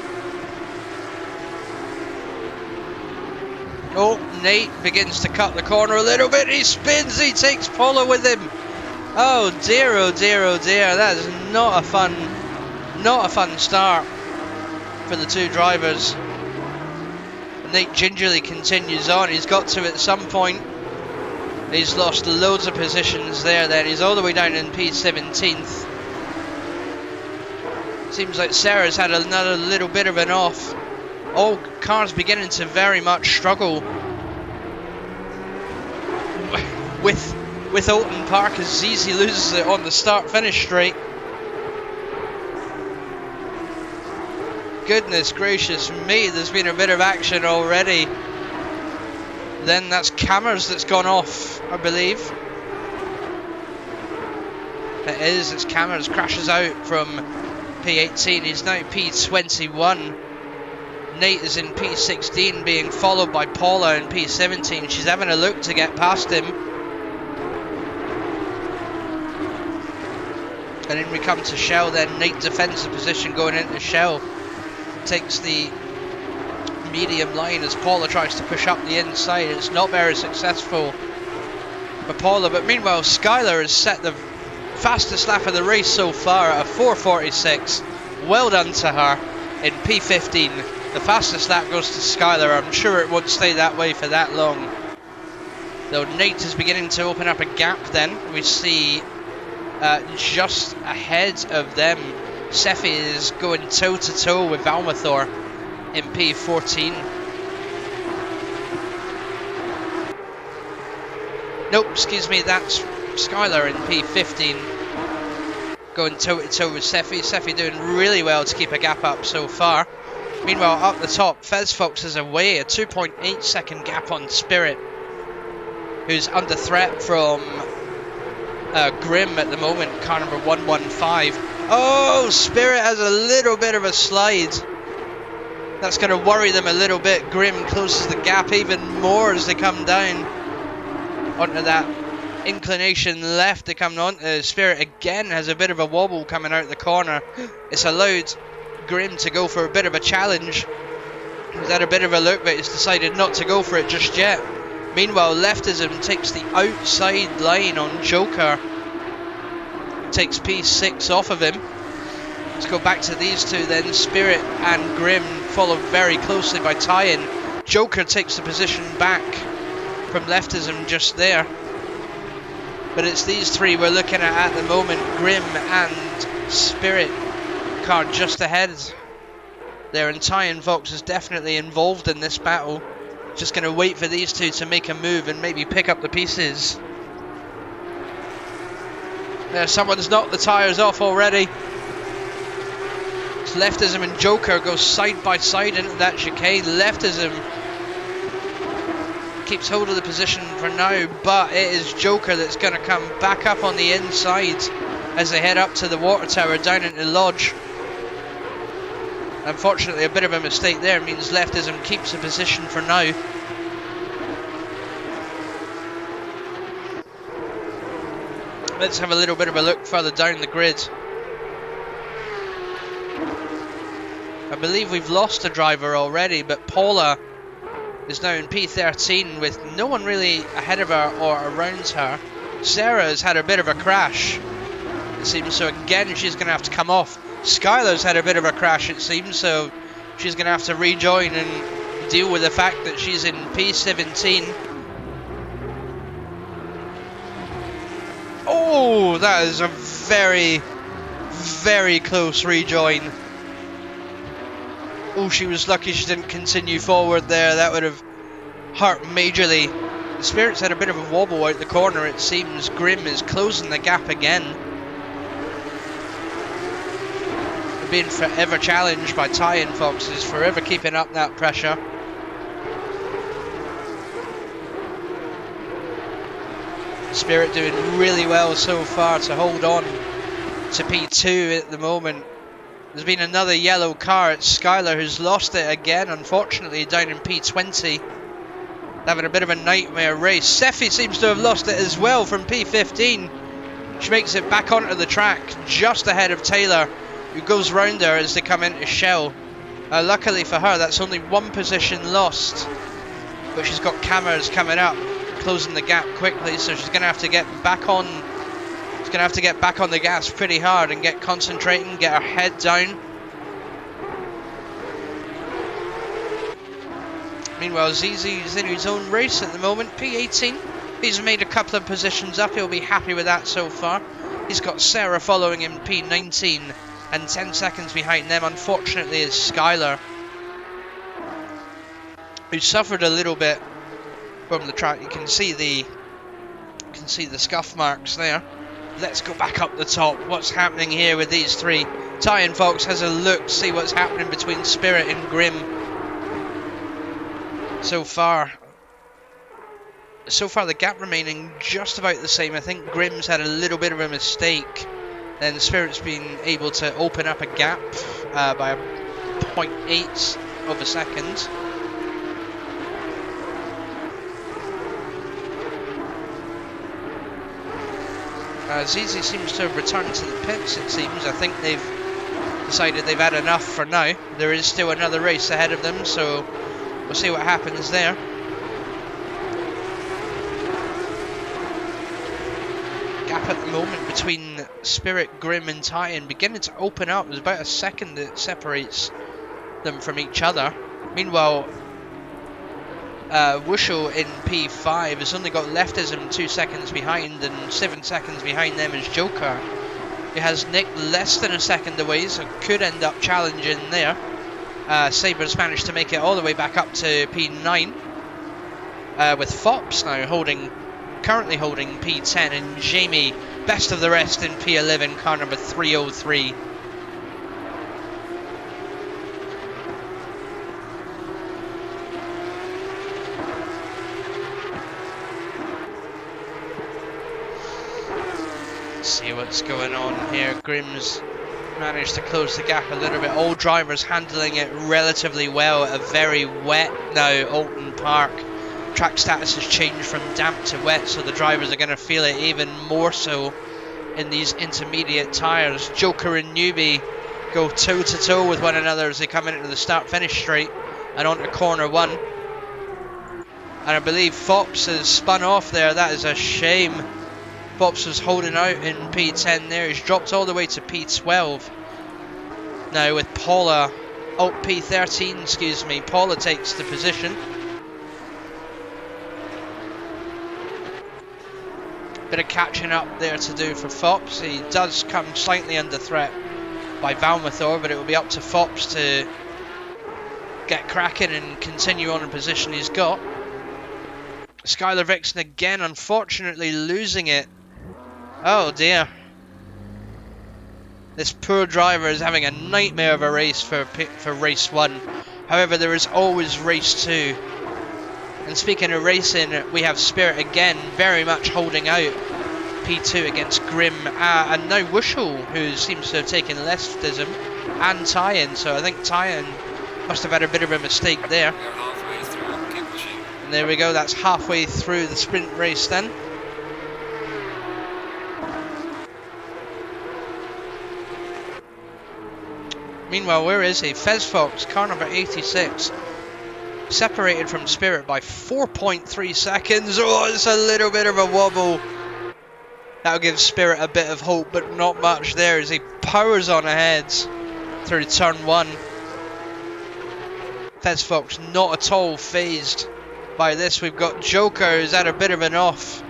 Oh, Nate begins to cut the corner a little bit. He spins, he takes Paula with him. Oh dear, oh dear, oh dear. That is not a fun start for the two drivers. Nate gingerly continues on. He's got to at some point. He's lost loads of positions there then. He's all the way down in P17th. Seems like Sarah's had another little bit of an off. All cars beginning to very much struggle with Oulton Park as Zizi loses it on the start-finish straight. Goodness gracious me, there's been a bit of action already. Then that's Cameras that's gone off, I believe. It is, it's Cameras crashes out from P18, he's now P21. Nate is in P16 being followed by Paula in P17. She's having a look to get past him. And then we come to Shell then. Nate defends the position going into Shell. Takes the medium line as Paula tries to push up the inside. It's not very successful for Paula. But meanwhile, Skylar has set the fastest lap of the race so far at a 4:46. Well done to her in P15. The fastest lap goes to Skylar. I'm sure it won't stay that way for that long. Though Nate is beginning to open up a gap then. We see just ahead of them, Seffi is going toe to toe with Valmathor in P14. Nope, excuse me, that's Skylar in P15. Going toe to toe with Seffi. Seffi doing really well to keep a gap up so far. Meanwhile, up the top, Fezfox is away, a 2.8 second gap on Spirit, who's under threat from Grim at the moment, car number 115. Oh, Spirit has a little bit of a slide. That's going to worry them a little bit. Grim closes the gap even more as they come down onto that inclination left. They come on. Spirit again has a bit of a wobble coming out the corner. It's allowed Grim to go for a bit of a challenge. He's had a bit of a look, but he's decided not to go for it just yet. Meanwhile, Leftism takes the outside line on Joker. Takes P6 off of him. Let's go back to these two then. Spirit and Grim followed very closely by Tie-In. Joker takes the position back from Leftism just there. But it's these three we're looking at the moment. Grim and Spirit. Car just ahead there, and Tie-In Fox is definitely involved in this battle. Just going to wait for these two to make a move and maybe pick up the pieces. There, someone's knocked the tyres off already. It's Leftism and Joker go side by side into that chicane. Leftism keeps hold of the position for now, but it is Joker that's going to come back up on the inside as they head up to the water tower down into Lodge. Unfortunately, a bit of a mistake there means Leftism keeps the position for now. Let's have a little bit of a look further down the grid. I believe we've lost a driver already, but Paula is now in P13 with no one really ahead of her or around her. Sarah has had a bit of a crash, it seems, so again she's going to have to come off. Skylar's had a bit of a crash, it seems, so she's going to have to rejoin and deal with the fact that she's in P17. Oh, that is a very, very close rejoin. Oh, she was lucky she didn't continue forward there. That would have hurt majorly. The Spirit's had a bit of a wobble out the corner, it seems. Grimm is closing the gap again. They're being forever challenged by Tie-In Foxes, forever keeping up that pressure. Spirit doing really well so far to hold on to P2 at the moment. There's been another yellow car. It's Skylar who's lost it again, unfortunately, down in P20. Having a bit of a nightmare race. Seffi seems to have lost it as well from P15. She makes it back onto the track just ahead of Taylor, who goes round her as they come into Shell. Luckily for her, that's only one position lost, but she's got cameras coming up, closing the gap quickly, so she's going to have to get back on. She's going to have to get back on the gas pretty hard and get concentrating, get her head down. Meanwhile, Zizi's in his own race at the moment, P18. He's made a couple of positions up, he'll be happy with that so far. He's got Sarah following him, P19, and 10 seconds behind them, unfortunately, is Skylar, who suffered a little bit from the track. You can see the scuff marks there. Let's go back up the top. What's happening here with these three? Tie-In Fox has a look to see what's happening between Spirit and Grimm. So far the gap remaining just about the same. I think Grimm's had a little bit of a mistake. Then Spirit's been able to open up a gap by 0.8 of a second. Zizi seems to have returned to the pits, it seems. I think they've decided they've had enough for now. There is still another race ahead of them, so we'll see what happens there. Gap at the moment between Spirit, Grimm and Tie-In beginning to open up. There's about a second that separates them from each other. Meanwhile, Wushel in P5 has only got Leftism 2 seconds behind, and 7 seconds behind them is Joker, who has Nick less than a second away, so could end up challenging there. Saber's managed to make it all the way back up to P9, with Fops now currently holding P10, and Jamie best of the rest in P11, car number 303. See what's going on here. Grimm's managed to close the gap a little bit. All drivers handling it relatively well at a very wet now Oulton Park. Track status has changed from damp to wet, so the drivers are going to feel it even more so in these intermediate tyres. Joker and Newbie go toe to toe with one another as they come into the start finish straight and onto corner 1. And I believe Fops has spun off there. That is a shame. Fops was holding out in P10 there. He's dropped all the way to P12. Now with Paula, P13, excuse me. Paula takes the position. Bit of catching up there to do for Fops. He does come slightly under threat by Valmathor, but it will be up to Fops to get cracking and continue on in position he's got. Skylar Vixen again, unfortunately losing it. Oh dear. This poor driver is having a nightmare of a race for race 1. However, there is always race 2. And speaking of racing, we have Spirit again very much holding out P2 against Grimm. And now Wushel, who seems to have taken Leftism, and Tie-In. So I think Tie-In must have had a bit of a mistake there. We are halfway through, keep pushing. And there we go, that's halfway through the sprint race then. Meanwhile, where is he? Fez Fox, car number 86. Separated from Spirit by 4.3 seconds. Oh, it's a little bit of a wobble. That'll give Spirit a bit of hope, but not much there as he powers on ahead through turn 1. Fez Fox not at all phased by this. We've got Joker, who's had a bit of an off.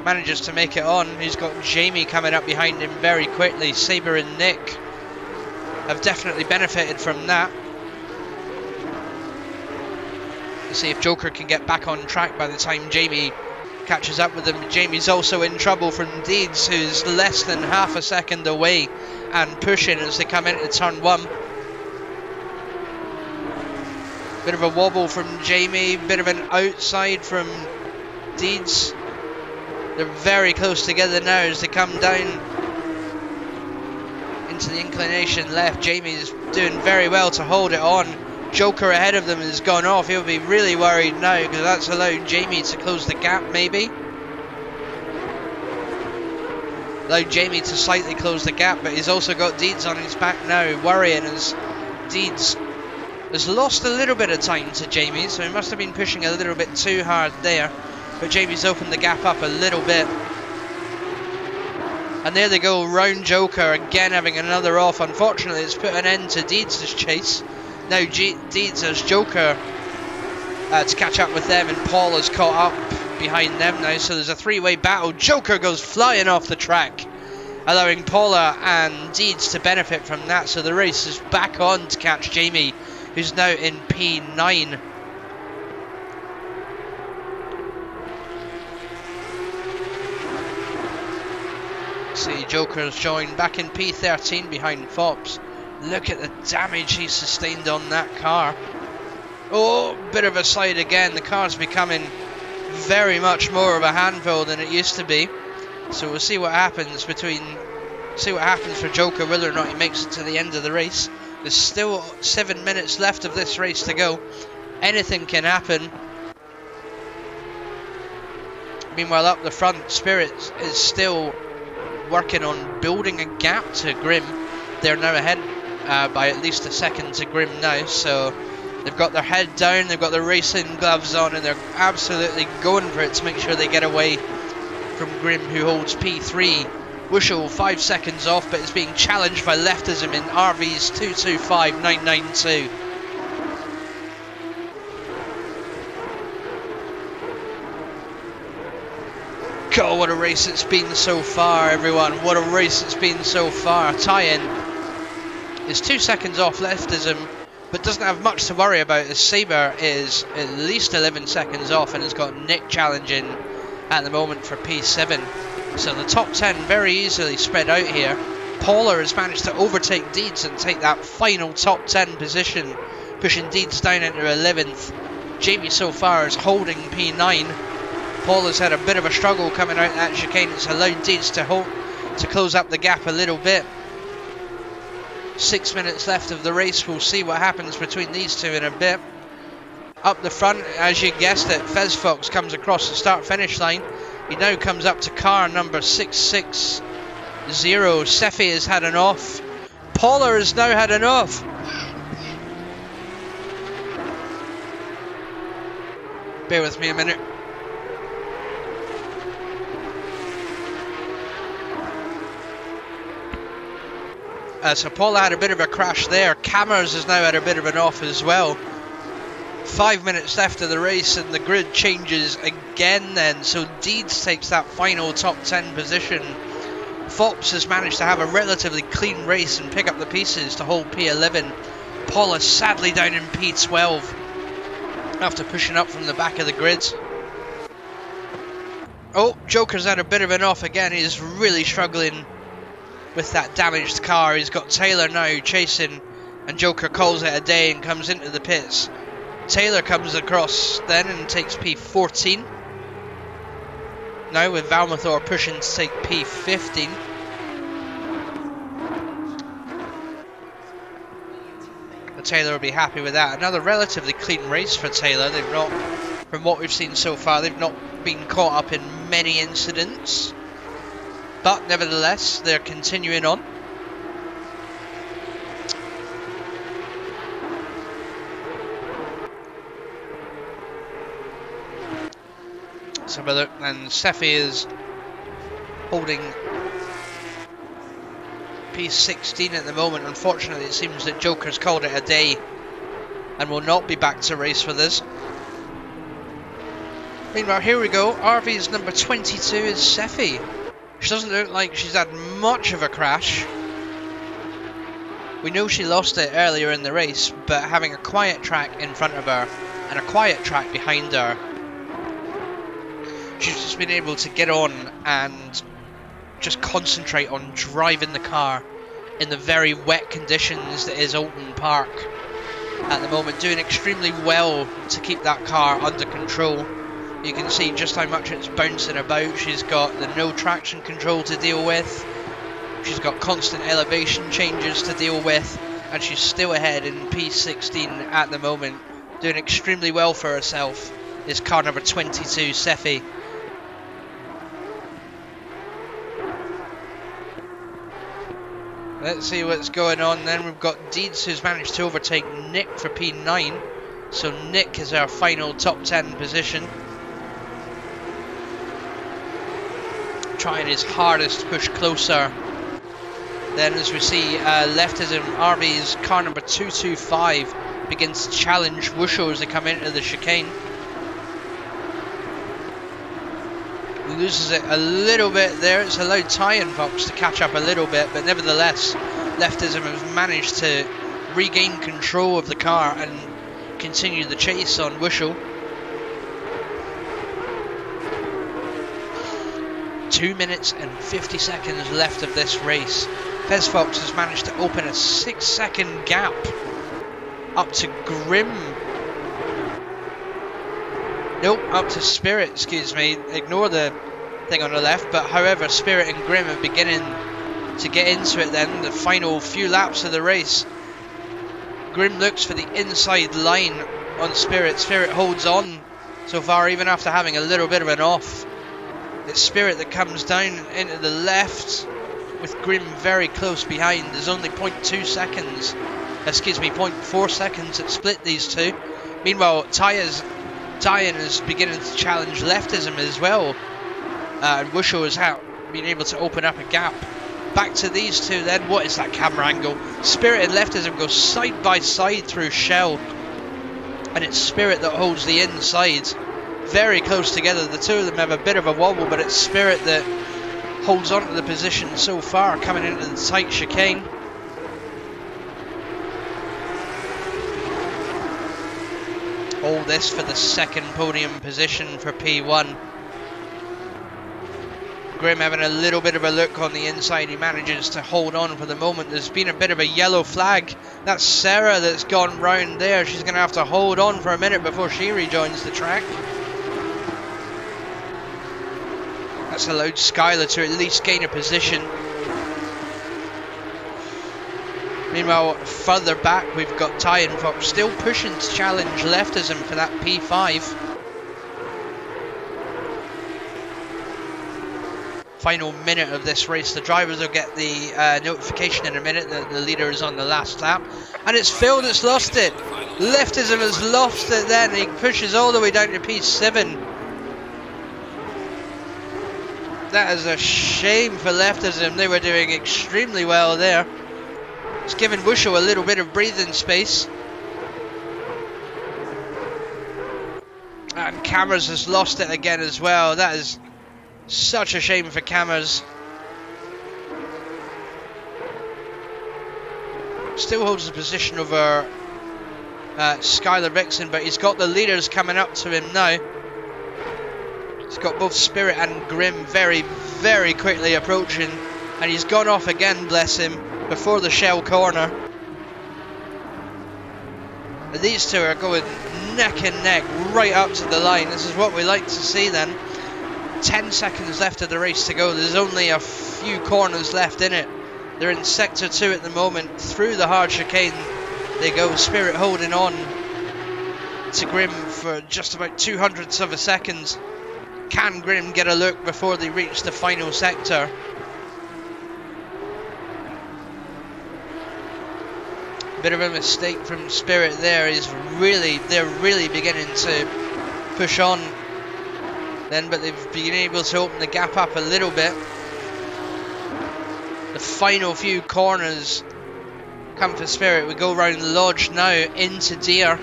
Manages to make it on. He's got Jamie coming up behind him very quickly. Saber and Nick have definitely benefited from that. See if Joker can get back on track by the time Jamie catches up with him. Jamie's also in trouble from Deeds, who's less than half a second away and pushing as they come into turn 1. Bit of a wobble from Jamie, bit of an outside from Deeds. They're very close together now as they come down into the inclination left. Jamie's doing very well to hold it on. Joker ahead of them has gone off. He'll be really worried now because that's allowed Jamie to close the gap, maybe. Allowed Jamie to slightly close the gap, but he's also got Deeds on his back now, worrying as Deeds has lost a little bit of time to Jamie, so he must have been pushing a little bit too hard there. But Jamie's opened the gap up a little bit. And there they go, round Joker, again having another off. Unfortunately, it's put an end to Deeds' chase. Now Deeds has Joker to catch up with them, and Paul has caught up behind them now. So there's a three-way battle. Joker goes flying off the track, allowing Paula and Deeds to benefit from that. So the race is back on to catch Jamie, who's now in P9. See, Joker's joined back in P13 behind Fops. Look at the damage he sustained on that car. Oh, bit of a slide again. The car's becoming very much more of a handful than it used to be. So we'll see what happens for Joker, whether or not he makes it to the end of the race. There's still 7 minutes left of this race to go. Anything can happen. Meanwhile, up the front, Spirit is still working on building a gap to Grim. They're now ahead by at least a second to Grim now, so they've got their head down, they've got their racing gloves on, and they're absolutely going for it to make sure they get away from Grim, who holds P3. Wushel 5 seconds off, but is being challenged by Leftism in RV's 225.992. God, what a race it's been so far, everyone. What a race it's been so far. Tie-in is 2 seconds off Leftism, but doesn't have much to worry about, as Sabre is at least 11 seconds off and has got Nick challenging at the moment for P7. So the top 10 very easily spread out here. Paula has managed to overtake Deeds and take that final top 10 position, pushing Deeds down into 11th. Jamie so far is holding P9. Paula's had a bit of a struggle coming out that chicane. It's allowed Deeds to close up the gap a little bit. 6 minutes left of the race. We'll see what happens between these two in a bit. Up the front, as you guessed it, Fez Fox comes across the start-finish line. He now comes up to car number 660. Seffi has had an off. Paula has now had an off. Bear with me a minute. So Paula had a bit of a crash there. Cameras has now had a bit of an off as well. 5 minutes left of the race and the grid changes again then. So Deeds takes that final top 10 position. Fops has managed to have a relatively clean race and pick up the pieces to hold P11. Paula sadly down in P12 after pushing up from the back of the grid. Oh, Joker's had a bit of an off again. He's really struggling with that damaged car. He's got Taylor now chasing, and Joker calls it a day and comes into the pits. Taylor comes across then and takes P14. Now with Valmathor pushing to take P15. But Taylor will be happy with that. Another relatively clean race for Taylor. They've not, from what we've seen so far, they've not been caught up in many incidents. But nevertheless, they're continuing on. Let's have a look. And Seffi is holding P16 at the moment. Unfortunately, it seems that Joker's called it a day and will not be back to race with us. Meanwhile, here we go. RV's number 22 is Seffi. She doesn't look like she's had much of a crash. We know she lost it earlier in the race, but having a quiet track in front of her and a quiet track behind her. She's just been able to get on and just concentrate on driving the car in the very wet conditions that is Oulton Park at the moment, doing extremely well to keep that car under control. You can see just how much it's bouncing about. She's got the no traction control to deal with, she's got constant elevation changes to deal with, and she's still ahead in P16 at the moment, doing extremely well for herself, is car number 22, Sefi. Let's see what's going on then. We've got Deeds who's managed to overtake Nick for P9. So Nick is our final top 10 position. Trying his hardest to push closer. Then as we see Leftism RB's car number 225 begins to challenge Wusho as they come into the chicane. Loses it a little bit there. It's allowed Ty and Fox to catch up a little bit, but nevertheless Leftism has managed to regain control of the car and continue the chase on Wusho. 2 minutes and 50 seconds left of this race. Fez Fox has managed to open a 6-second gap up to Grim. Nope, up to Spirit, excuse me. Ignore the thing on the left, but however, Spirit and Grim are beginning to get into it then, the final few laps of the race. Grim looks for the inside line on Spirit. Spirit holds on so far, even after having a little bit of an off. It's Spirit that comes down into the left, with Grim very close behind. There's only 0.2 seconds, excuse me, 0.4 seconds that split these two. Meanwhile, Tyan is beginning to challenge Leftism as well. And Wusho has been able to open up a gap. Back to these two then. What is that camera angle? Spirit and Leftism go side by side through Shell. And it's Spirit that holds the inside. Very close together. The two of them have a bit of a wobble, but it's Spirit that holds on to the position so far, coming into the tight chicane. All this for the second podium position for P1. Grim having a little bit of a look on the inside. He manages to hold on for the moment. There's been a bit of a yellow flag. That's Sarah that's gone round there. She's going to have to hold on for a minute before she rejoins the track. That's allowed Skylar to at least gain a position. Meanwhile, further back, we've got Ty and Fox still pushing to challenge Leftism for that P5. Final minute of this race. The drivers will get the notification in a minute that the leader is on the last lap. And it's Phil that's lost it. Leftism has lost it then. He pushes all the way down to P7. That is a shame for Leftism. They were doing extremely well there. It's given Wusho a little bit of breathing space. And Cameras has lost it again as well. That is such a shame for Cameras. Still holds the position over Skylar Vixen, but he's got the leaders coming up to him now. He's got both Spirit and Grim very, very quickly approaching. And he's gone off again, bless him, before the Shell corner. And these two are going neck and neck right up to the line. This is what we like to see then. 10 seconds left of the race to go. There's only a few corners left in it. They're in sector 2 at the moment. Through the hard chicane they go. Spirit holding on to Grim for just about 200ths of a second. Can Grim get a look before they reach the final sector? Bit of a mistake from Spirit there. They're really beginning to push on then, but they've been able to open the gap up a little bit. The final few corners come for Spirit. We go round Lodge now into Deer.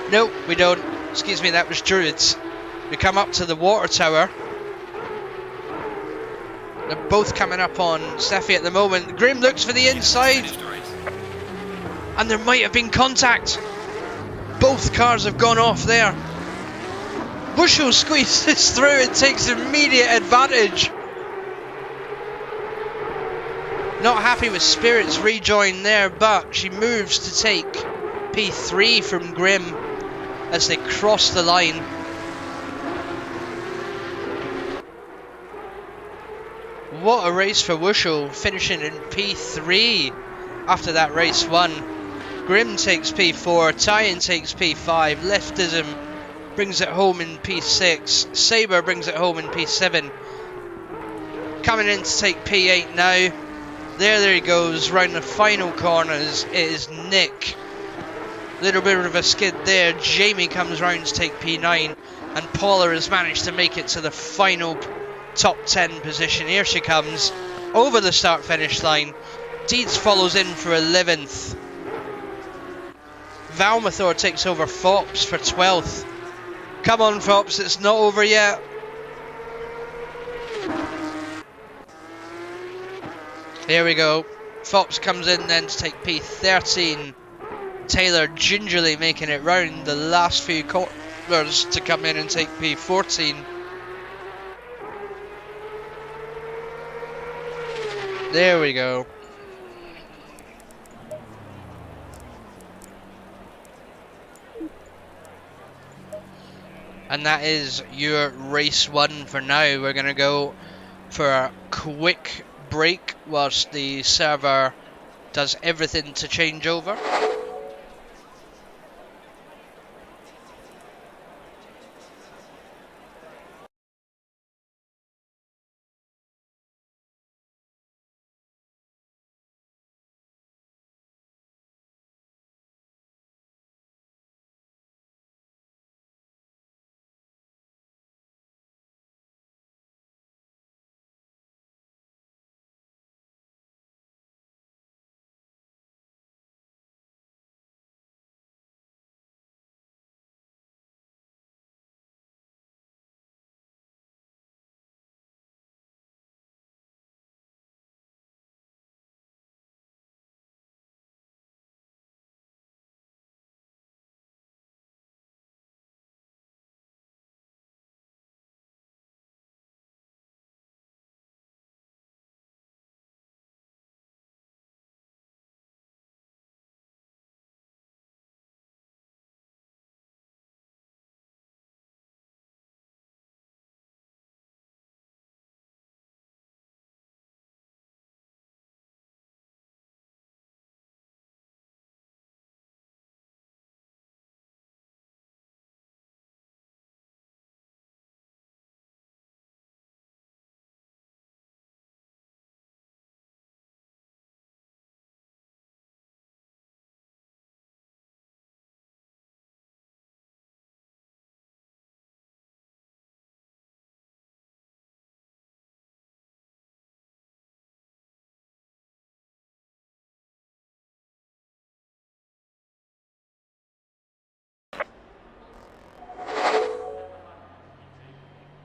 Nope, we don't. Excuse me, that was Druids. We come up to the water tower. They're both coming up on Steffi at the moment. Grim looks for the inside. And there might have been contact. Both cars have gone off there. Bushel squeezes through and takes immediate advantage. Not happy with Spirit's rejoin there, but she moves to take P3 from Grimm as they cross the line. What a race for Wushel, finishing in P3 after that race one. Grimm takes P4, Tyan takes P5, Leftism brings it home in P6, Sabre brings it home in P7. Coming in to take P8 now. There he goes, round the final corners. It is Nick. Little bit of a skid there. Jamie comes round to take P9, and Paula has managed to make it to the final top 10 position. Here she comes over the start finish line. Deeds follows in for 11th. Valmathor takes over Fops for 12th. Come on Fops, it's not over yet. Here we go. Fops comes in then to take P13. Taylor gingerly making it round the last few corners to come in and take P14. There we go. And that is your race one for now. We're going to go for a quick break whilst the server does everything to change over.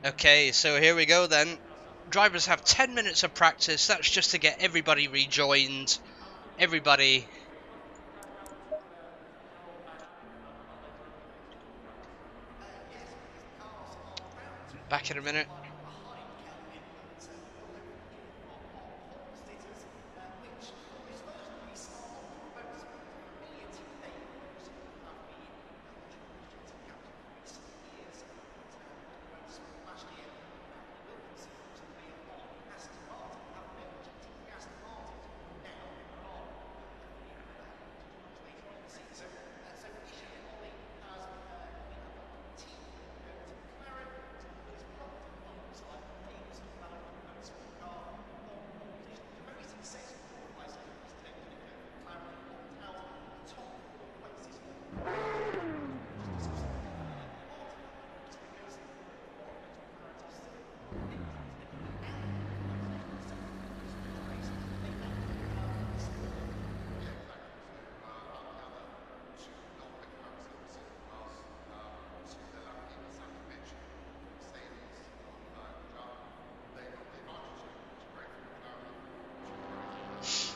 Okay, so here we go then. Drivers have 10 minutes of practice. That's just to get everybody rejoined. Everybody. Back in a minute.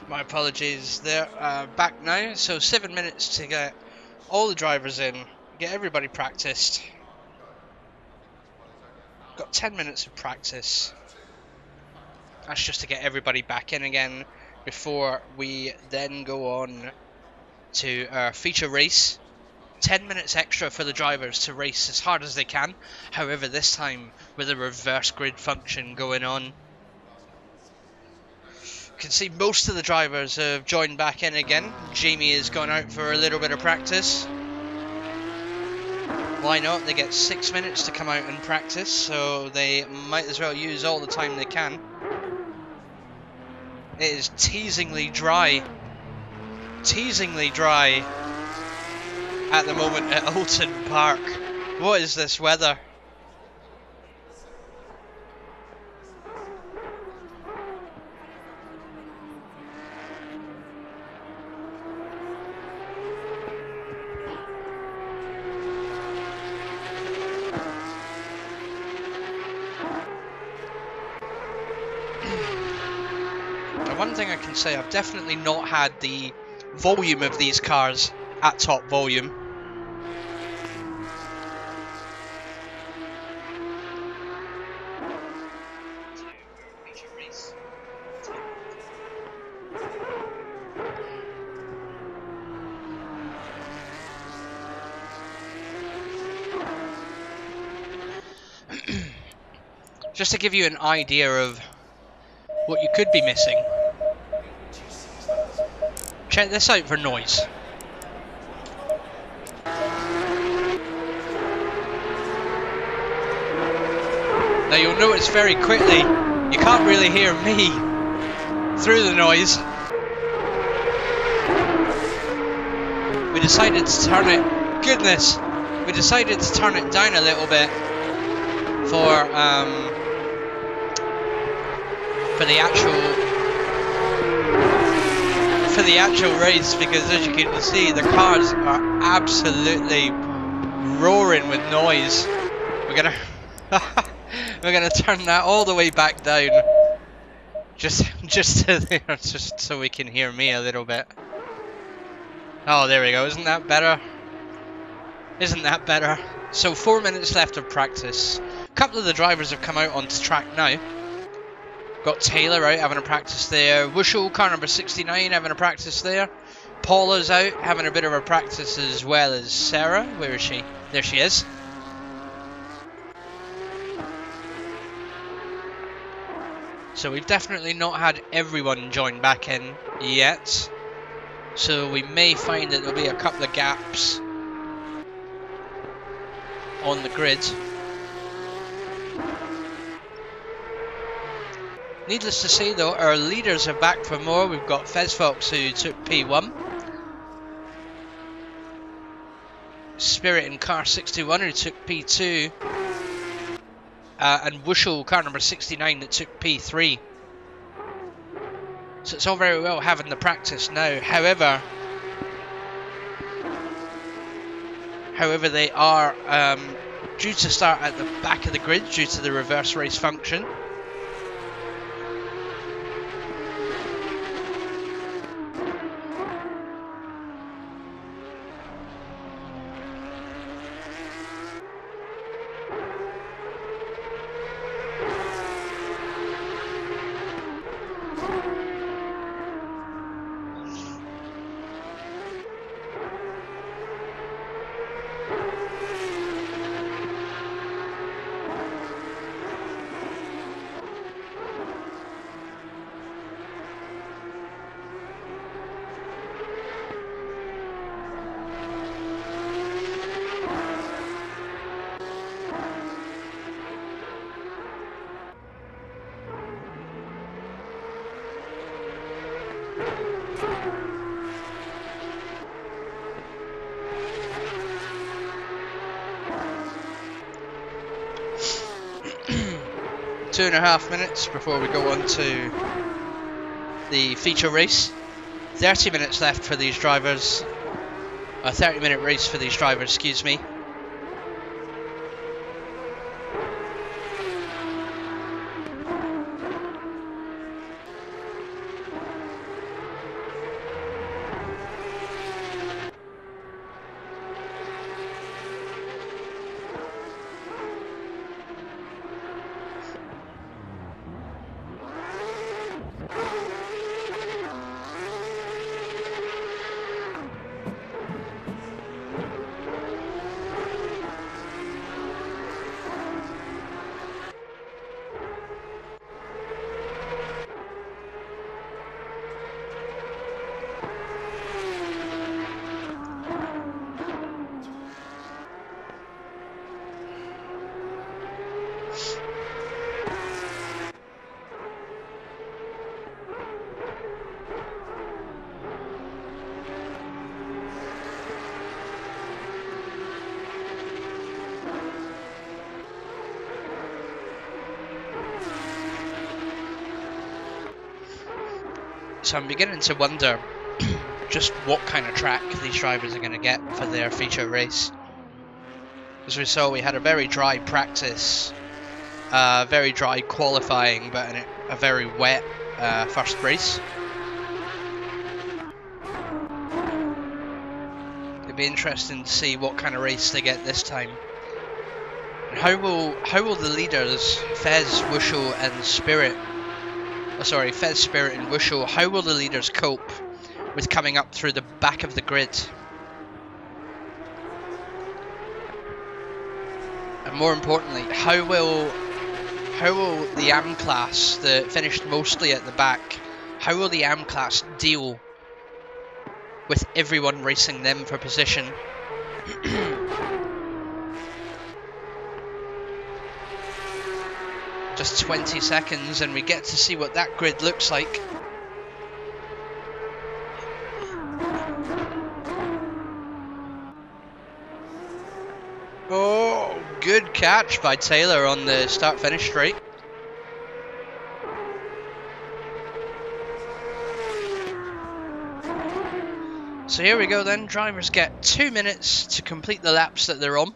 My apologies there. Back now. So 7 minutes to get all the drivers in, get everybody practiced. Got 10 minutes of practice. That's just to get everybody back in again before we then go on to our feature race. 10 minutes extra for the drivers to race as hard as they can. However, this time with a reverse grid function going on. You can see most of the drivers have joined back in again. Jamie has gone out for a little bit of practice. Why not? They get 6 minutes to come out and practice, so they might as well use all the time they can. It is teasingly dry at the moment at Oulton Park. What is this weather? One thing I can say, I've definitely not had the volume of these cars at top volume. Just to give you an idea of what you could be missing. Check this out for noise. Now you'll notice very quickly, you can't really hear me through the noise. We decided to turn it, we decided to turn it down a little bit for the actual race, because as you can see the cars are absolutely roaring with noise. We're gonna turn that all the way back down just so we can hear me a little bit. Oh, there we go. Isn't that better? So 4 minutes left of practice. A couple of the drivers have come out onto track now. Got Taylor out having a practice there. Wushel, car number 69, having a practice there. Paula's out having a bit of a practice, as well as Sarah. Where is she? There she is. So we've definitely not had everyone join back in yet. So we may find that there'll be a couple of gaps on the grid. Needless to say though, our leaders are back for more. We've got Fezfox, who took P1. Spirit in car 61, who took P2. And Wushel, car number 69, that took P3. So it's all very well having the practice now. However, they are due to start at the back of the grid due to the reverse race function. Two and a half minutes before we go on to the feature race. 30 minutes left for these drivers. A 30-minute race for these drivers, excuse me. So I'm beginning to wonder just what kind of track these drivers are going to get for their feature race. As we saw, we had a very dry practice, very dry qualifying, but a very wet first race. It'd be interesting to see what kind of race they get this time. And how will the leaders, Fez, Wushel and Spirit, Fez, Spirit and Wushel, how will the leaders cope with coming up through the back of the grid? And more importantly, how will the AM class that finished mostly at the back, how will the AM class deal with everyone racing them for position? Just 20 seconds and we get to see what that grid looks like. Oh, good catch by Taylor on the start-finish straight. So here we go then, drivers get 2 minutes to complete the laps that they're on.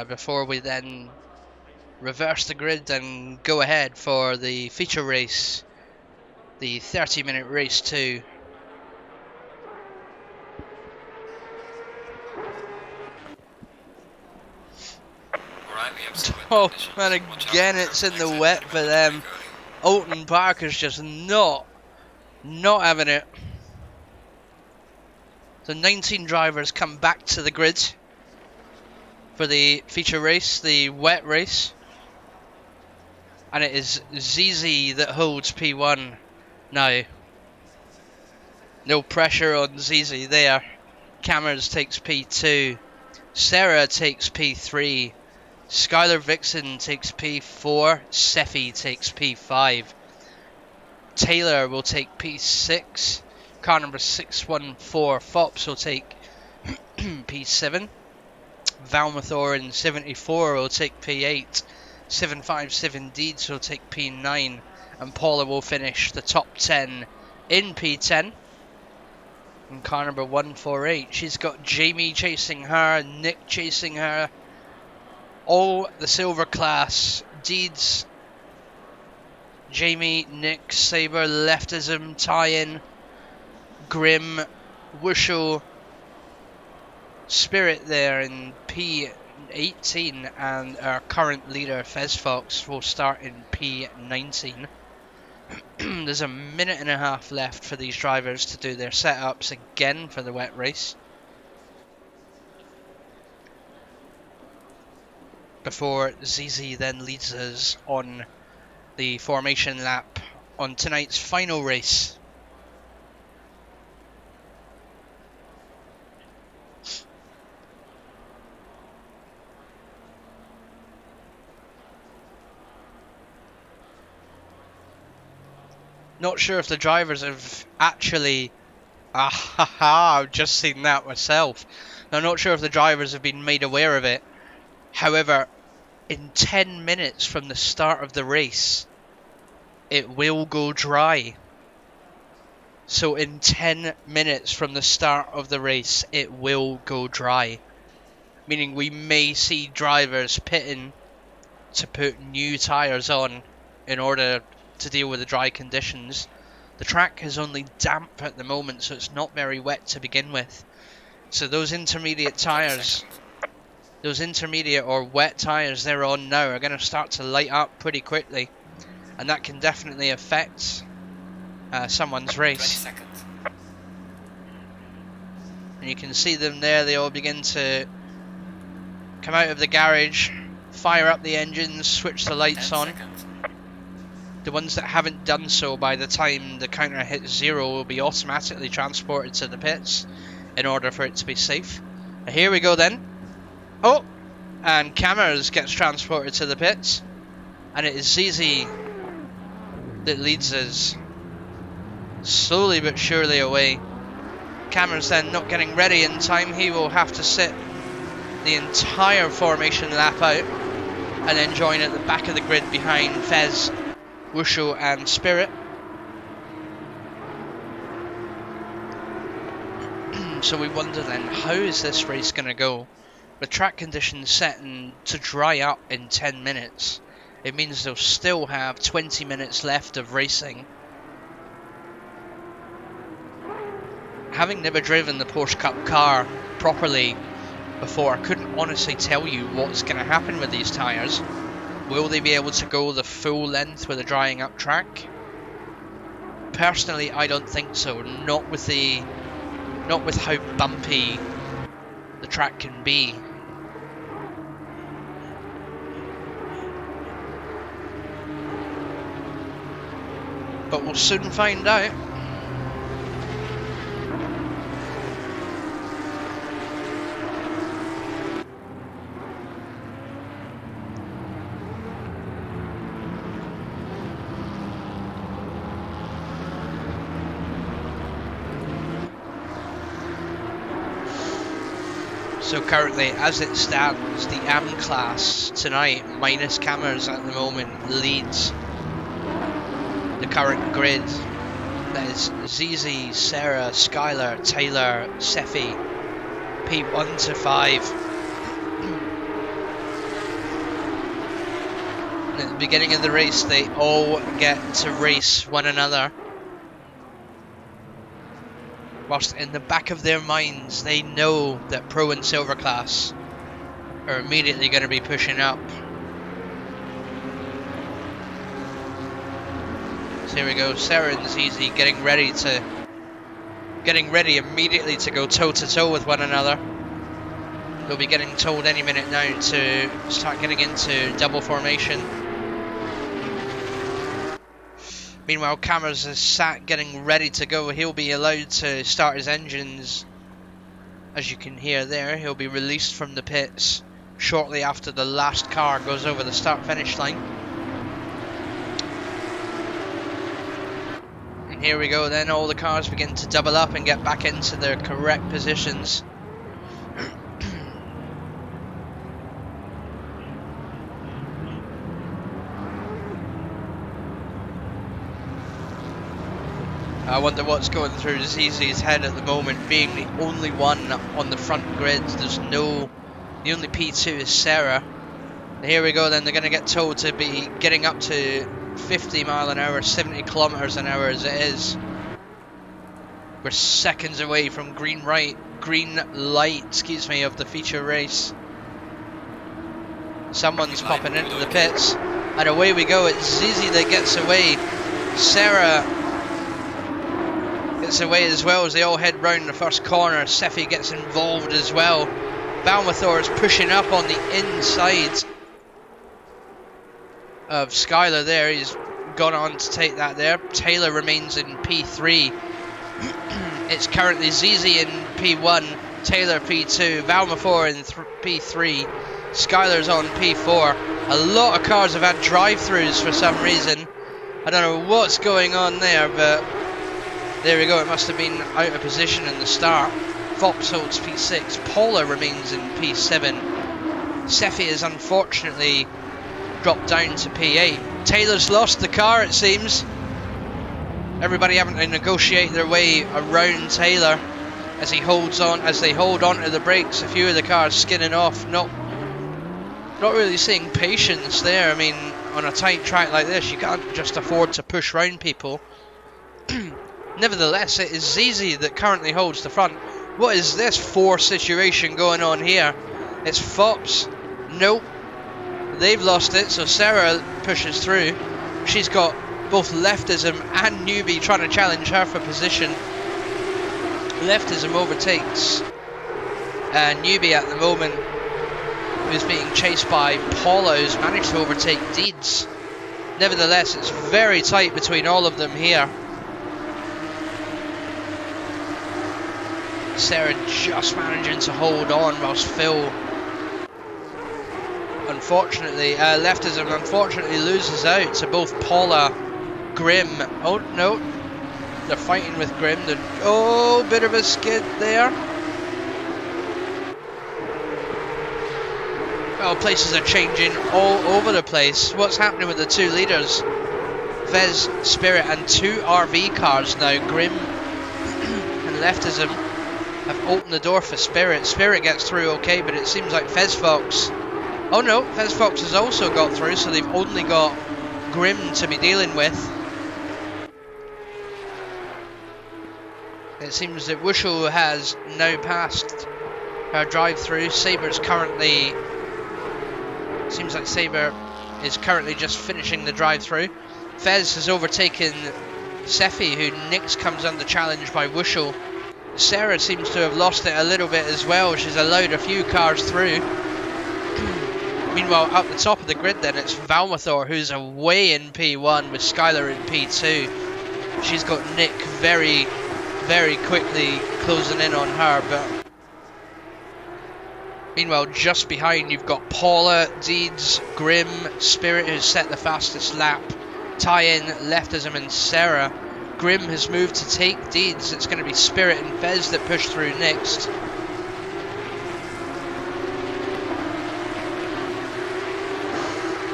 Before we then reverse the grid and go ahead for the feature race, the 30-minute race 2. Oh, and again it's in the wet for them. Oulton Park is just not having it. So 19 drivers come back to the grid for the feature race, the wet race. And it is ZZ that holds P1 now. No pressure on ZZ there. Cameras takes P2. Sarah takes P3. Skylar Vixen takes P4, Seffi takes P5. Taylor will take P6, car number 614 Fops will take P7. Valmathor in 74 will take P8, 757 Deeds will take P9, and Paula will finish the top 10 in P10. And car number 148, she's got Jamie chasing her, Nick chasing her. All the silver class, Deeds, Jamie, Nick, Saber, Leftism, Tie-In, Grim, Wushel, Spirit there in P18, and our current leader, Fez Fox, will start in P19. There's a minute and a half left for these drivers to do their setups again for the wet race, before ZZ then leads us on the formation lap on tonight's final race. Not sure if the drivers have actually... I've just seen that myself. I'm not sure if the drivers have been made aware of it. However, in 10 minutes from the start of the race, it will go dry. So in 10 minutes from the start of the race, it will go dry. Meaning we may see drivers pitting to put new tyres on in order to deal with the dry conditions. The track is only damp at the moment, so it's not very wet to begin with. So those intermediate tyres... Those intermediate or wet tyres they're on now are going to start to light up pretty quickly, and that can definitely affect someone's race. 20 seconds. And you can see them there, they all begin to come out of the garage, fire up the engines, switch the lights on. Seconds. The ones that haven't done so, by the time the counter hits 0, will be automatically transported to the pits in order for it to be safe. Here we go then. Oh! And Cameras gets transported to the pits. And it is ZZ that leads us slowly but surely away. Cameras then not getting ready in time. He will have to sit the entire formation lap out and then join at the back of the grid behind Fez, Wusho and Spirit. So we wonder then, how is this race going to go? With track conditions setting to dry up in 10 minutes, it means they'll still have 20 minutes left of racing. Having never driven the Porsche Cup car properly before, I couldn't honestly tell you what's going to happen with these tyres. Will they be able to go the full length with a drying up track? Personally, I don't think so. Not with how bumpy the track can be. But we'll soon find out. So currently, as it stands, the AM class tonight, minus Cameras at the moment, leads the current grid. That is ZZ, Sarah, Skylar, Taylor, Seffi, P1 to 5. And at the beginning of the race, they all get to race one another. Whilst in the back of their minds, they know that Pro and Silver class are immediately going to be pushing up. So here we go, Sarah and ZZ getting ready immediately to go toe to toe with one another. They'll be getting told any minute now to start getting into double formation. Meanwhile, Cameras is sat getting ready to go. He'll be allowed to start his engines. As you can hear there, he'll be released from the pits shortly after the last car goes over the start-finish line. And here we go then, all the cars begin to double up and get back into their correct positions. I wonder what's going through ZZ's head at the moment, being the only one on the front grid. The only P2 is Sarah. And here we go then, they're going to get told to be getting up to 50 mile an hour, 70 kilometers an hour as it is. We're seconds away from green light, of the feature race. Someone's popping into the pits, and away we go. It's ZZ that gets away. Sarah gets away as well as they all head round the first corner. Seffi gets involved as well. Balmathor is pushing up on the inside of Skylar there. He's gone on to take that there. Taylor remains in P3. It's currently ZZ in P1, Taylor P2, Balmathor in P3, Skylar's on P4. A lot of cars have had drive-thrus for some reason. I don't know what's going on there, but there we go. It must have been out of position in the start. Fox holds P6. Paula remains in P7. Seffi has unfortunately dropped down to P8. Taylor's lost the car, it seems. Everybody having to negotiate their way around Taylor as they hold on to the brakes. A few of the cars skidding off. Not really seeing patience there. I mean, on a tight track like this, you can't just afford to push round people. Nevertheless, it is ZZ that currently holds the front. What is this situation going on here? It's Fops. Nope. They've lost it, so Sarah pushes through. She's got both Leftism and Newbie trying to challenge her for position. Leftism overtakes Newbie at the moment, who's being chased by Paula, who's managed to overtake Deeds. Nevertheless, it's very tight between all of them here. Sarah just managing to hold on whilst Phil unfortunately, Leftism unfortunately loses out to both Paula, Grim. Oh no, they're fighting with Grim. Oh, bit of a skid there. Well, places are changing all over the place. What's happening with the two leaders? Fez, Spirit and two RV cars now. Grim and Leftism have opened the door for Spirit. Spirit gets through okay, but it seems like Fez Fox... Oh no, Fez Fox has also got through, so they've only got Grim to be dealing with. It seems that Wushel has now passed her drive-through. Saber's currently... Seems like Saber is currently just finishing the drive-through. Fez has overtaken Sephi, who next comes under challenge by Wushel. Sarah seems to have lost it a little bit as well. She's allowed a few cars through. Meanwhile, up the top of the grid then, it's Valmathor, who's away in P1 with Skylar in P2. She's got Nick very, very quickly closing in on her, but... Meanwhile, just behind, you've got Paula, Deeds, Grim, Spirit, who's set the fastest lap, Tie-In, Leftism and Sarah. Grim has moved to take Deeds. It's going to be Spirit and Fez that push through next.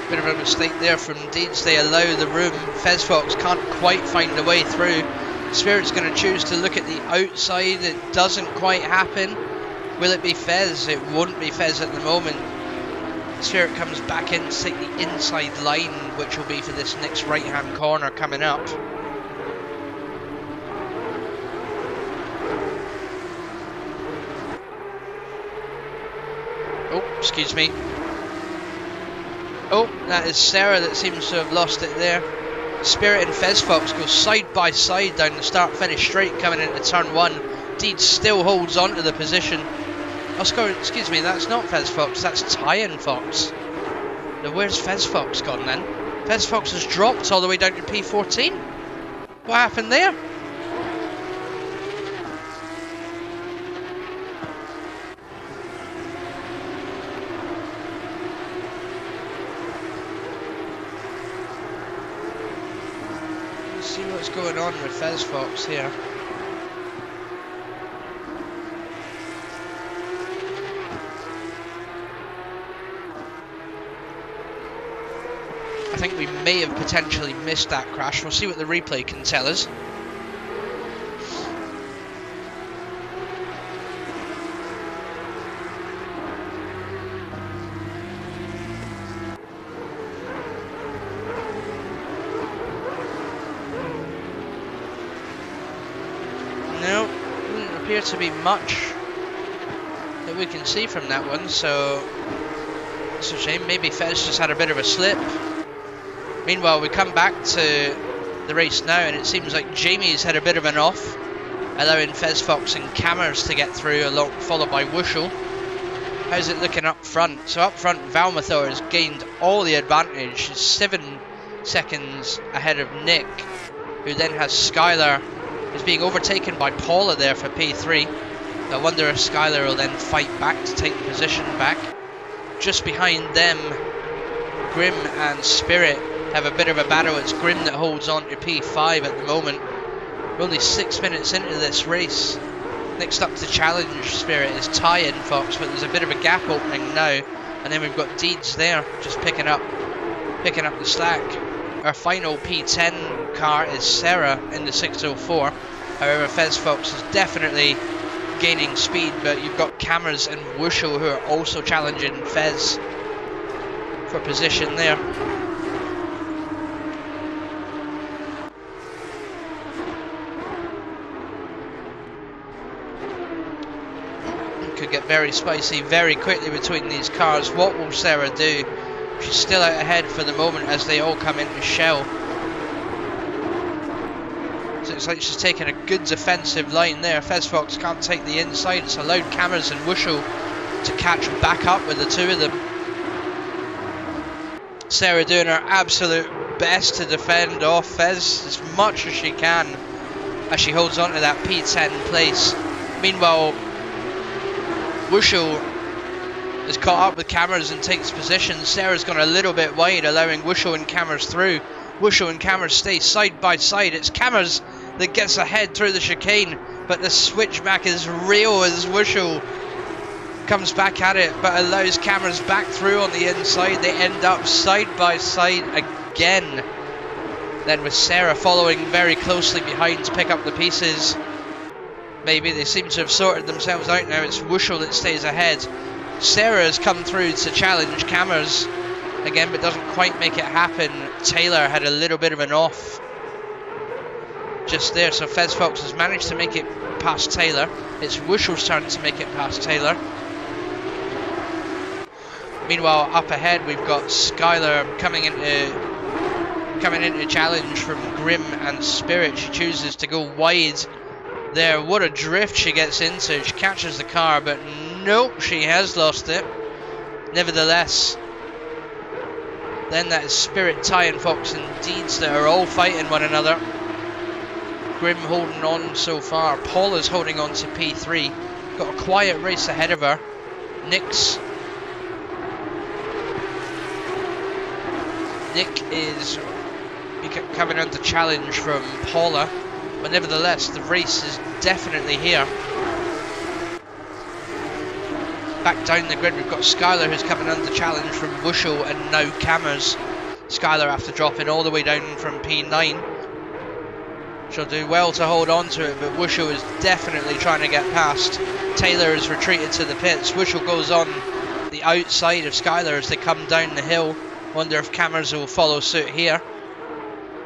Bit of a mistake there from Deeds. They allow the room. Fez Fox can't quite find a way through. Spirit's going to choose to look at the outside. It doesn't quite happen. Will it be Fez? It won't be Fez at the moment. Spirit comes back in to take the inside line, which will be for this next right hand corner coming up. Oh, excuse me. Oh, that is Sarah that seems to have lost it there. Spirit and Fez Fox go side by side down the start finish straight coming into turn 1. Deed still holds on to the position. Oh, excuse me, that's not Fez Fox, that's Tie-In Fox. Now where's Fez Fox gone then? Fez Fox has dropped all the way down to P14. What happened there? See what's going on with Fez Fox here. I think we may have potentially missed that crash. We'll see what the replay can tell us. No, doesn't appear to be much that we can see from that one, so it's a shame. Maybe Fez just had a bit of a slip. Meanwhile, we come back to the race now, and it seems like Jamie's had a bit of an off, allowing Fez Fox and Cammers to get through, along, followed by Wushel. How's it looking up front? So up front, Valmathor has gained all the advantage. He's 7 seconds ahead of Nick, who then has Skylar, who's being overtaken by Paula there for P3. I wonder if Skylar will then fight back to take the position back. Just behind them, Grim and Spirit have a bit of a battle. It's Grim that holds on to P5 at the moment. We're only 6 minutes into this race. Next up to challenge Spirit is Tie-In Fox, but there's a bit of a gap opening now. And then we've got Deeds there, just picking up the slack. Our final P10 car is Sarah in the 604. However, Fez Fox is definitely gaining speed, but you've got Cameras and Wushel who are also challenging Fez for position there. Could get very spicy very quickly between these cars. What will Sarah do? She's still out ahead for the moment as they all come into shell. So it's like she's taking a good defensive line there. Fez Fox can't take the inside. It's allowed Cameras and Wushel to catch back up with the two of them. Sarah doing her absolute best to defend off Fez as much as she can as she holds on to that P10 place. Meanwhile, Wushel is caught up with Cameras and takes position. Sarah's gone a little bit wide, allowing Wushel and Cameras through. Wushel and Cameras stay side by side. It's Cameras that gets ahead through the chicane, but the switchback is real as Wushel comes back at it, but allows Cameras back through on the inside. They end up side by side again. Then with Sarah following very closely behind to pick up the pieces. Maybe they seem to have sorted themselves out now. It's Wushel that stays ahead. Sarah has come through to challenge Cameras again, but doesn't quite make it happen. Taylor had a little bit of an off just there, so Fez Fox has managed to make it past Taylor. It's Wushel's turn to make it past Taylor. Meanwhile, up ahead we've got Skylar coming into challenge from Grim and Spirit. She chooses to go wide there. What a drift she gets into. She catches the car, but nope, she has lost it. Nevertheless, then that is Spirit, Ty and Fox and Deeds that are all fighting one another. Grim holding on so far. Paula's holding on to P3. Got a quiet race ahead of her. Nick is coming under challenge from Paula, but nevertheless the race is definitely here. Back down the grid we've got Skylar who's coming under challenge from Wushel and now Cameras. Skylar after dropping all the way down from P9. She'll do well to hold on to it, but Wushel is definitely trying to get past. Taylor has retreated to the pits. Wushel goes on the outside of Skylar as they come down the hill. Wonder if Cameras will follow suit here.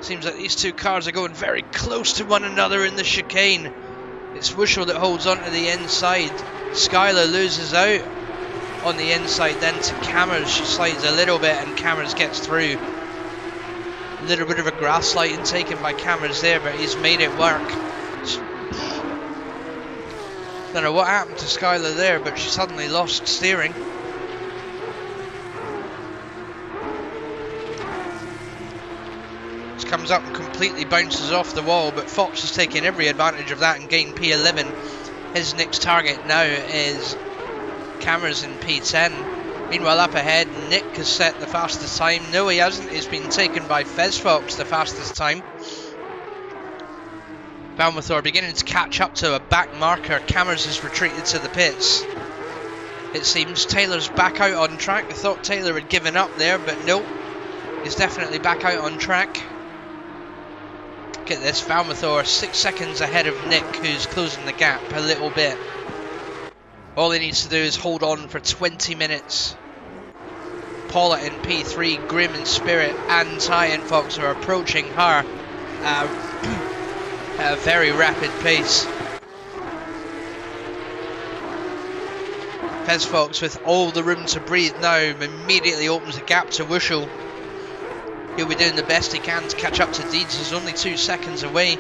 Seems like these two cars are going very close to one another in the chicane. It's Wushel that holds on to the inside. Skylar loses out on the inside, then to Cameras. She slides a little bit and Cameras gets through. A little bit of a grass lighting taken by Cameras there, but he's made it work. Don't know what happened to Skylar there, but she suddenly lost steering. Comes up and completely bounces off the wall, but Fox is taking every advantage of that and gained P11. His next target now is Cameras in P10. Meanwhile up ahead Nick has set the fastest time. No, he hasn't. He's been taken by Fez Fox, the fastest time. Balmathor beginning to catch up to a back marker. Cameras has retreated to the pits. It seems Taylor's back out on track. I thought Taylor had given up there, but no, he's definitely back out on track. Look at this, Valmathor 6 seconds ahead of Nick, who's closing the gap a little bit. All he needs to do is hold on for 20 minutes. Paula in P3, Grim and Spirit and Ty and Fox are approaching her at a very rapid pace. Fez Fox with all the room to breathe now immediately opens a gap to Wushel. He'll be doing the best he can to catch up to Deeds. He's only 2 seconds away.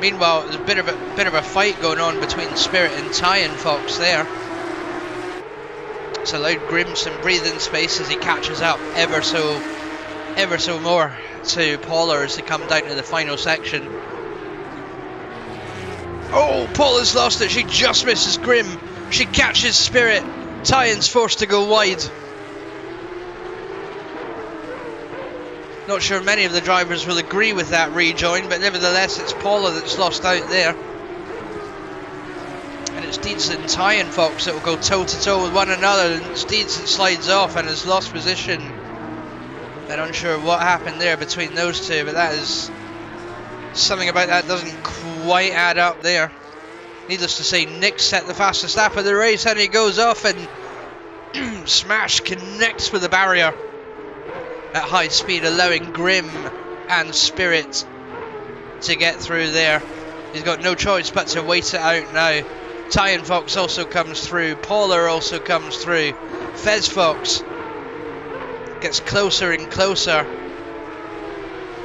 Meanwhile, there's a bit of a fight going on between Spirit and Ty and Fox there. It's allowed Grim some breathing space as he catches up ever so more to Paula as they come down to the final section. Oh, Paula's lost it. She just misses Grim. She catches Spirit. Tyon's forced to go wide. Not sure many of the drivers will agree with that rejoin, but nevertheless it's Paula that's lost out there. And it's Deeds and Ty and Fox that will go toe to toe with one another, and it's Deeds that slides off and has lost position. I'm unsure what happened there between those two, but that is something about that doesn't quite add up there. Needless to say, Nick set the fastest lap of the race and he goes off and smash connects with the barrier at high speed, allowing Grim and Spirit to get through there. He's got no choice but to wait it out now. Ty and Fox also comes through. Paula also comes through. Fez Fox gets closer and closer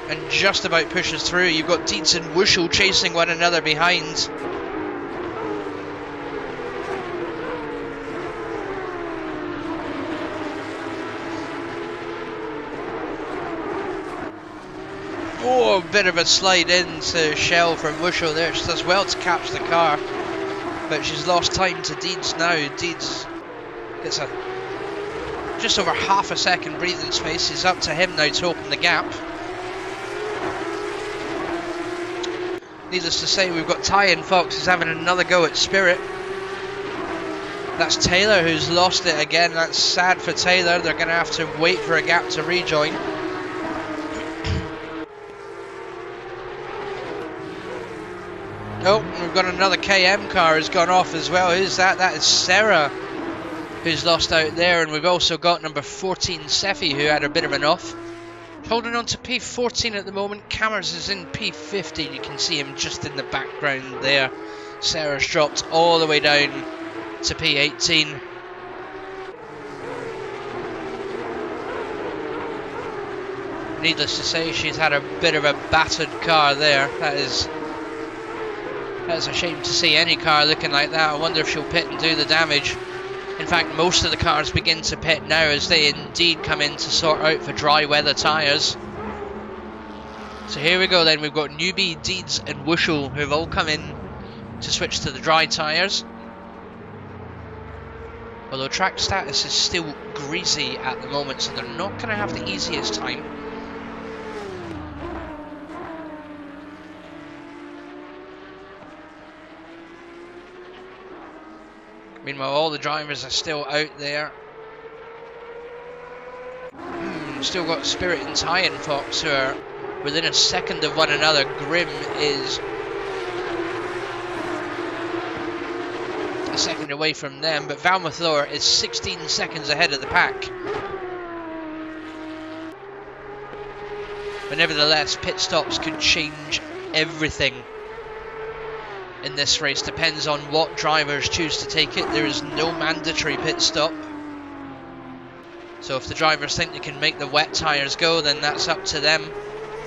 and just about pushes through. You've got Deeds and Wushel chasing one another behind. Oh, a bit of a slide into Shell from Wushel there. She does well to catch the car, but she's lost time to Deeds now. Deeds gets a just over half a second breathing space. It's up to him now to open the gap. Needless to say, we've got Ty Fox who's having another go at Spirit. That's Taylor who's lost it again. That's sad for Taylor. They're going to have to wait for a gap to rejoin. Oh, we've got another KM car has gone off as well. Who's that? That is Sarah who's lost out there. And we've also got number 14, Seffi, who had a bit of an off. Holding on to P14 at the moment. Cameras is in P15. You can see him just in the background there. Sarah's dropped all the way down to P18. Needless to say, she's had a bit of a battered car there. That's a shame to see any car looking like that. I wonder if she'll pit and do the damage. In fact, most of the cars begin to pit now as they indeed come in to sort out for dry weather tyres. So here we go then. We've got Newbie, Deeds and Wushel who've all come in to switch to the dry tyres. Although track status is still greasy at the moment, so they're not going to have the easiest time. Meanwhile, all the drivers are still out there. Still got Spirit and Ty Fox who are within a second of one another. Grim is a second away from them, but Valmathor is 16 seconds ahead of the pack. But nevertheless, pit stops could change everything in this race. Depends on what drivers choose to take it. There is no mandatory pit stop. So if the drivers think they can make the wet tyres go, then that's up to them.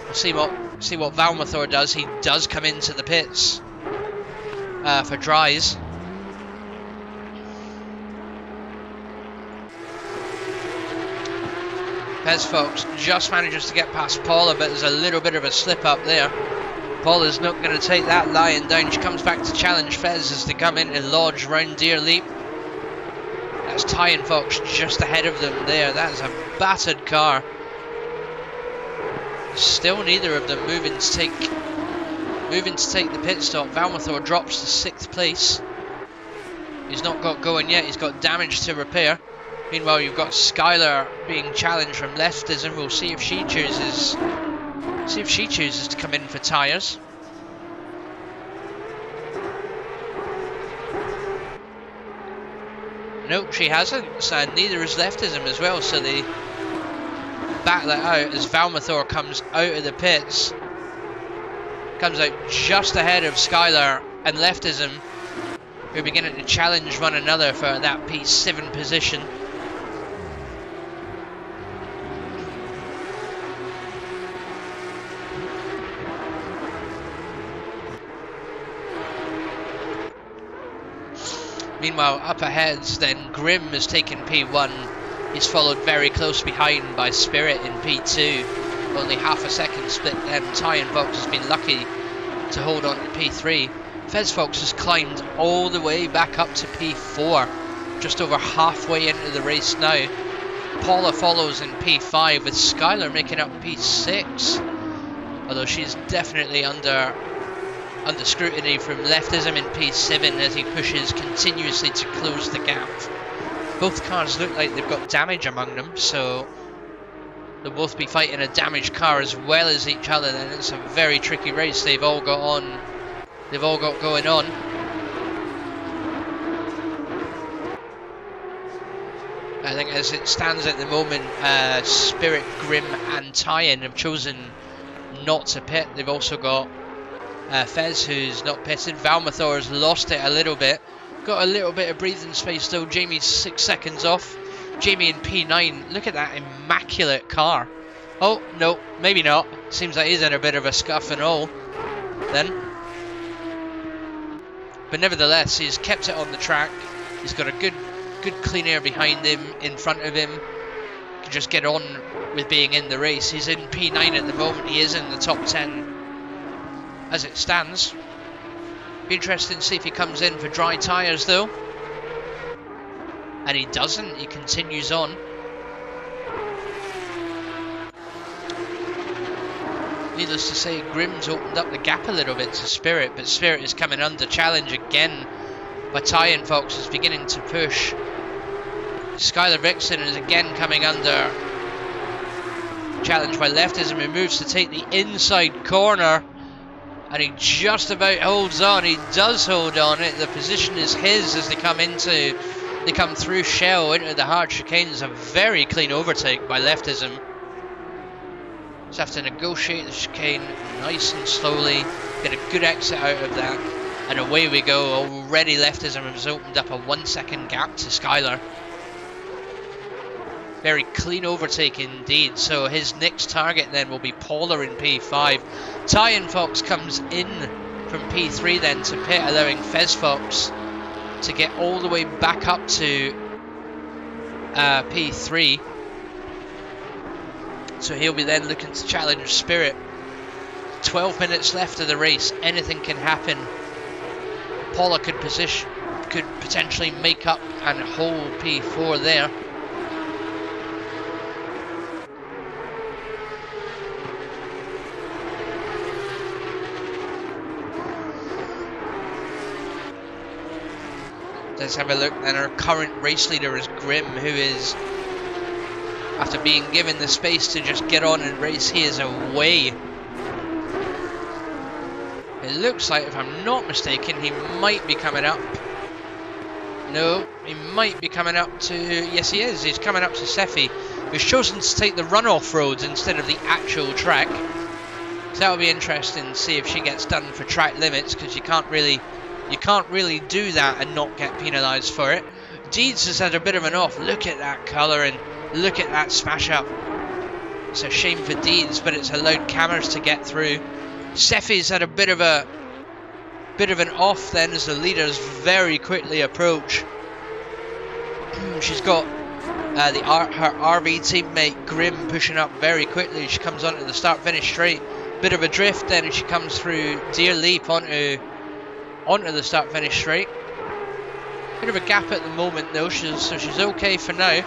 We'll see what Valmathor does. He does come into the pits for dries. Pez Fox just manages to get past Paula, but there's a little bit of a slip up there. Paula's not going to take that lying down. She comes back to challenge Fez as they come in and lodge round Deer Leap. That's Ty Fox just ahead of them there. That is a battered car. Still neither of them moving to take the pit stop. Valmathor drops to 6th place. He's not got going yet. He's got damage to repair. Meanwhile, you've got Skylar being challenged from leftism. We'll see if she chooses to come in for tyres. Nope, she hasn't, so neither is leftism as well, so they back that out as Valmathor comes out of the pits. Comes out just ahead of Skylar and leftism, who are beginning to challenge one another for that P7 position. Meanwhile, up ahead, then Grim has taken P1. He's followed very close behind by Spirit in P2. Only half a second split them. Ty Fox has been lucky to hold on to P3. Fez Fox has climbed all the way back up to P4. Just over halfway into the race now. Paula follows in P5 with Skylar making up P6. Although she's definitely under scrutiny from leftism in P7 as he pushes continuously to close the gap. Both cars look like they've got damage among them, so they'll both be fighting a damaged car as well as each other. Then it's a very tricky race they've all got going on. I think as it stands at the moment, Spirit, Grim and Tyen have chosen not to pit. They've also got Fez who's not pitted. Valmathor has lost it a little bit. Got a little bit of breathing space though. Jamie's 6 seconds off. Jamie in P9. Look at that immaculate car. Oh, no, maybe not. Seems like he's in a bit of a scuff and all then. But nevertheless, he's kept it on the track. He's got a good clean air behind him, in front of him. can just get on with being in the race. He's in P9 at the moment. He is in the top 10 as it stands. Be interesting to see if he comes in for dry tyres though. And he doesn't. He continues on. Needless to say, Grimm's opened up the gap a little bit to Spirit, but Spirit is coming under challenge again by Tyan Fox, is beginning to push. Skylar Vixen is again coming under challenge by Leftism, who moves to take the inside corner, and he just about holds on. He does hold on. The position is his as they come through Shell into the hard chicane. It's a very clean overtake by Leftism. Just have to negotiate the chicane nice and slowly, get a good exit out of that, and away we go. Already Leftism has opened up a 1 second gap to Skylar. Very clean overtake indeed. So his next target then will be Paula in P5. Tyan Fox comes in from P3 then to pit, allowing Fez Fox to get all the way back up to P3. So he'll be then looking to challenge Spirit. 12 minutes left of the race. Anything can happen. Paula could potentially make up and hold P4 there. Let's have a look. And our current race leader is Grimm, who is, after being given the space to just get on and race, he is away. It looks like, if I'm not mistaken, he might be coming up. No, he might be coming up to... Yes, he is. He's coming up to Seffi, who's chosen to take the runoff roads instead of the actual track. So that'll be interesting to see if she gets done for track limits, because you can't really do that and not get penalised for it. Deeds has had a bit of an off. Look at that colour and look at that smash up. It's a shame for Deeds, but it's allowed cameras to get through. Seffi's had a bit of an off then as the leaders very quickly approach. She's got her RV teammate Grimm pushing up very quickly. She comes onto the start-finish straight. Bit of a drift then as she comes through Deer Leap onto the start-finish straight. Bit of a gap at the moment though, so she's okay for now.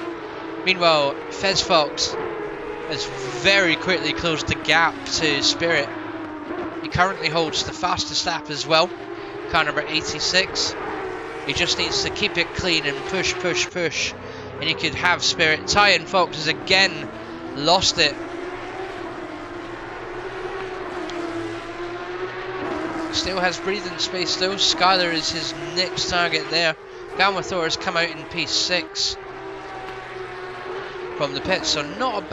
Meanwhile, Fez Fox has very quickly closed the gap to Spirit. He currently holds the fastest lap as well, car number 86. He just needs to keep it clean and push, and he could have Spirit. Tyan Fox has again lost it. Still has breathing space though. Skylar is his next target there. Galmathor has come out in P6 from the pit, so not a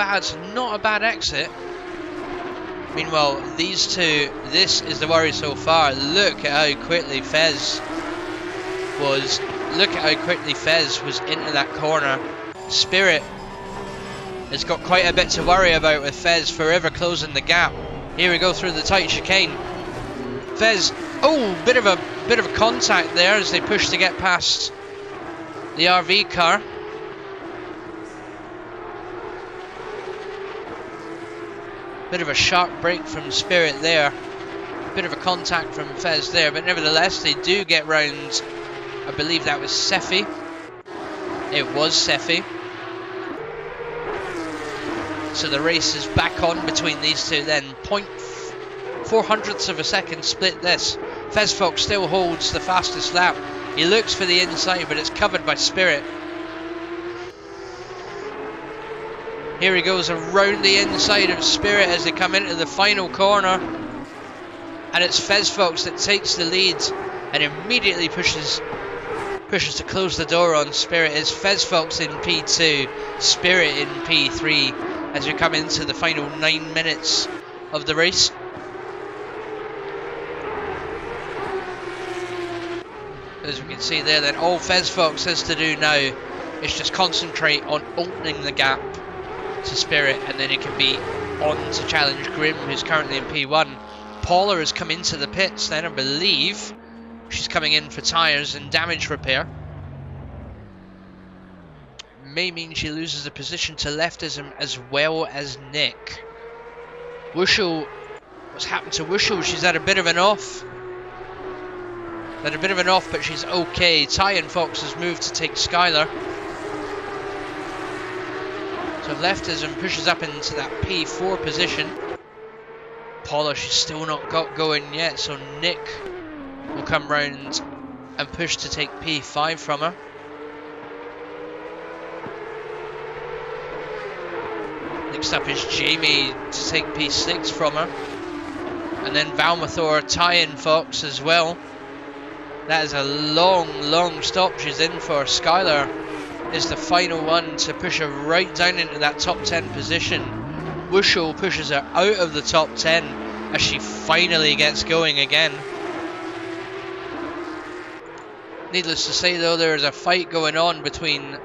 bad exit. Meanwhile, these two, this is the worry so far. Look at how quickly Fez was into that corner. Spirit has got quite a bit to worry about with Fez forever closing the gap. Here we go through the tight chicane. Fez, bit of a contact there as they push to get past the RV car. Bit of a sharp break from Spirit there. Bit of a contact from Fez there, but nevertheless they do get round. I believe that was Seffi. It was Seffi. So the race is back on between these two then. 0.4 hundredths of a second split this. Fez Fox still holds the fastest lap. He looks for the inside, but it's covered by Spirit. Here he goes around the inside of Spirit as they come into the final corner. And it's Fez Fox that takes the lead and immediately pushes to close the door on Spirit. It's Fez Fox in P2, Spirit in P3 as we come into the final 9 minutes of the race. As we can see there, then all Fez Fox has to do now is just concentrate on opening the gap to Spirit, and then it can be on to challenge Grimm, who's currently in P1. Paula has come into the pits then, I believe. She's coming in for tyres and damage repair. may mean she loses the position to leftism as well as Nick. Wushel, what's happened to Wushel? She's had a bit of an off. But she's okay. Tyan Fox has moved to take Skylar. So leftism pushes up into that P4 position. Paula, she's still not got going yet, so Nick will come round and push to take P5 from her. Next up is Jamie to take P6 from her. And then Valmathor, Tyan Fox as well. That is a long stop she's in for. Skylar is the final one to push her right down into that top 10 position. Wushel pushes her out of the top 10 as she finally gets going again. Needless to say though, there is a fight going on between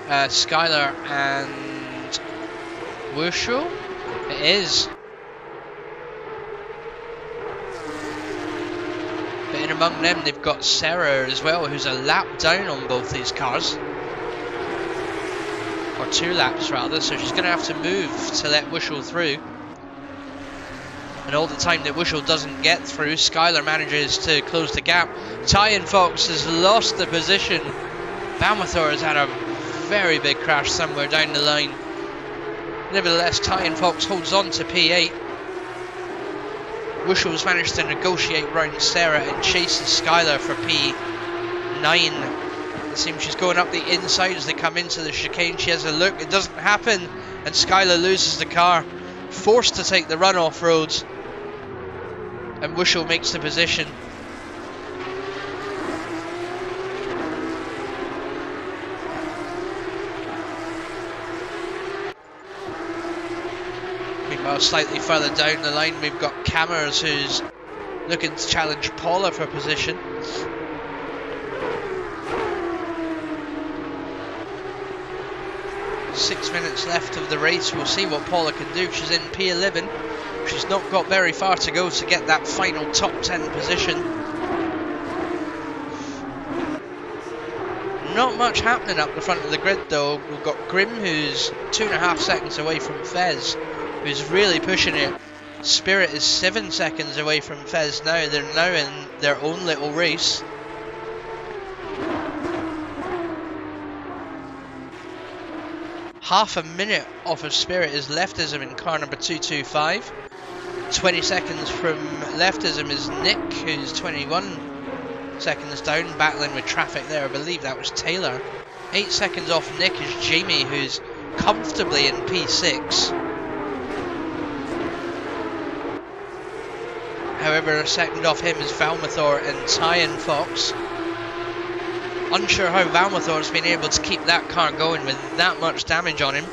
Skylar and Wushel. It is. But in among them they've got Sarah as well, who's a lap down on both these cars. Or 2 laps rather, so she's going to have to move to let Wushel through. And all the time that Wushel doesn't get through, Skylar manages to close the gap. Tyan Fox has lost the position. Valmathor has had a very big crash somewhere down the line. Nevertheless, Tyan Fox holds on to P8. Wushel's managed to negotiate round Sarah and chases Skylar for P9. It seems she's going up the inside as they come into the chicane. She has a look, it doesn't happen, and Skylar loses the car, forced to take the run off roads, and Wushel makes the position. Meanwhile, slightly further down the line, we've got Cameras, who's looking to challenge Paula for position. Six minutes left of the race. We'll see what Paula can do. She's in P11. She's not got very far to go to get that final top 10 position. Not much happening up the front of the grid though. We've got Grim, who's 2.5 seconds away from Fez, who's really pushing it. Spirit is 7 seconds away from Fez now. They're now in their own little race. Half a minute off of Spirit is leftism in car number 225. 20 seconds from leftism is Nick, who's 21 seconds down, battling with traffic there. I believe that was Taylor. 8 seconds off Nick is Jamie, who's comfortably in P6. However, a second off him is Valmathor and Tyan Fox. Unsure how Valmathor's been able to keep that car going with that much damage on him.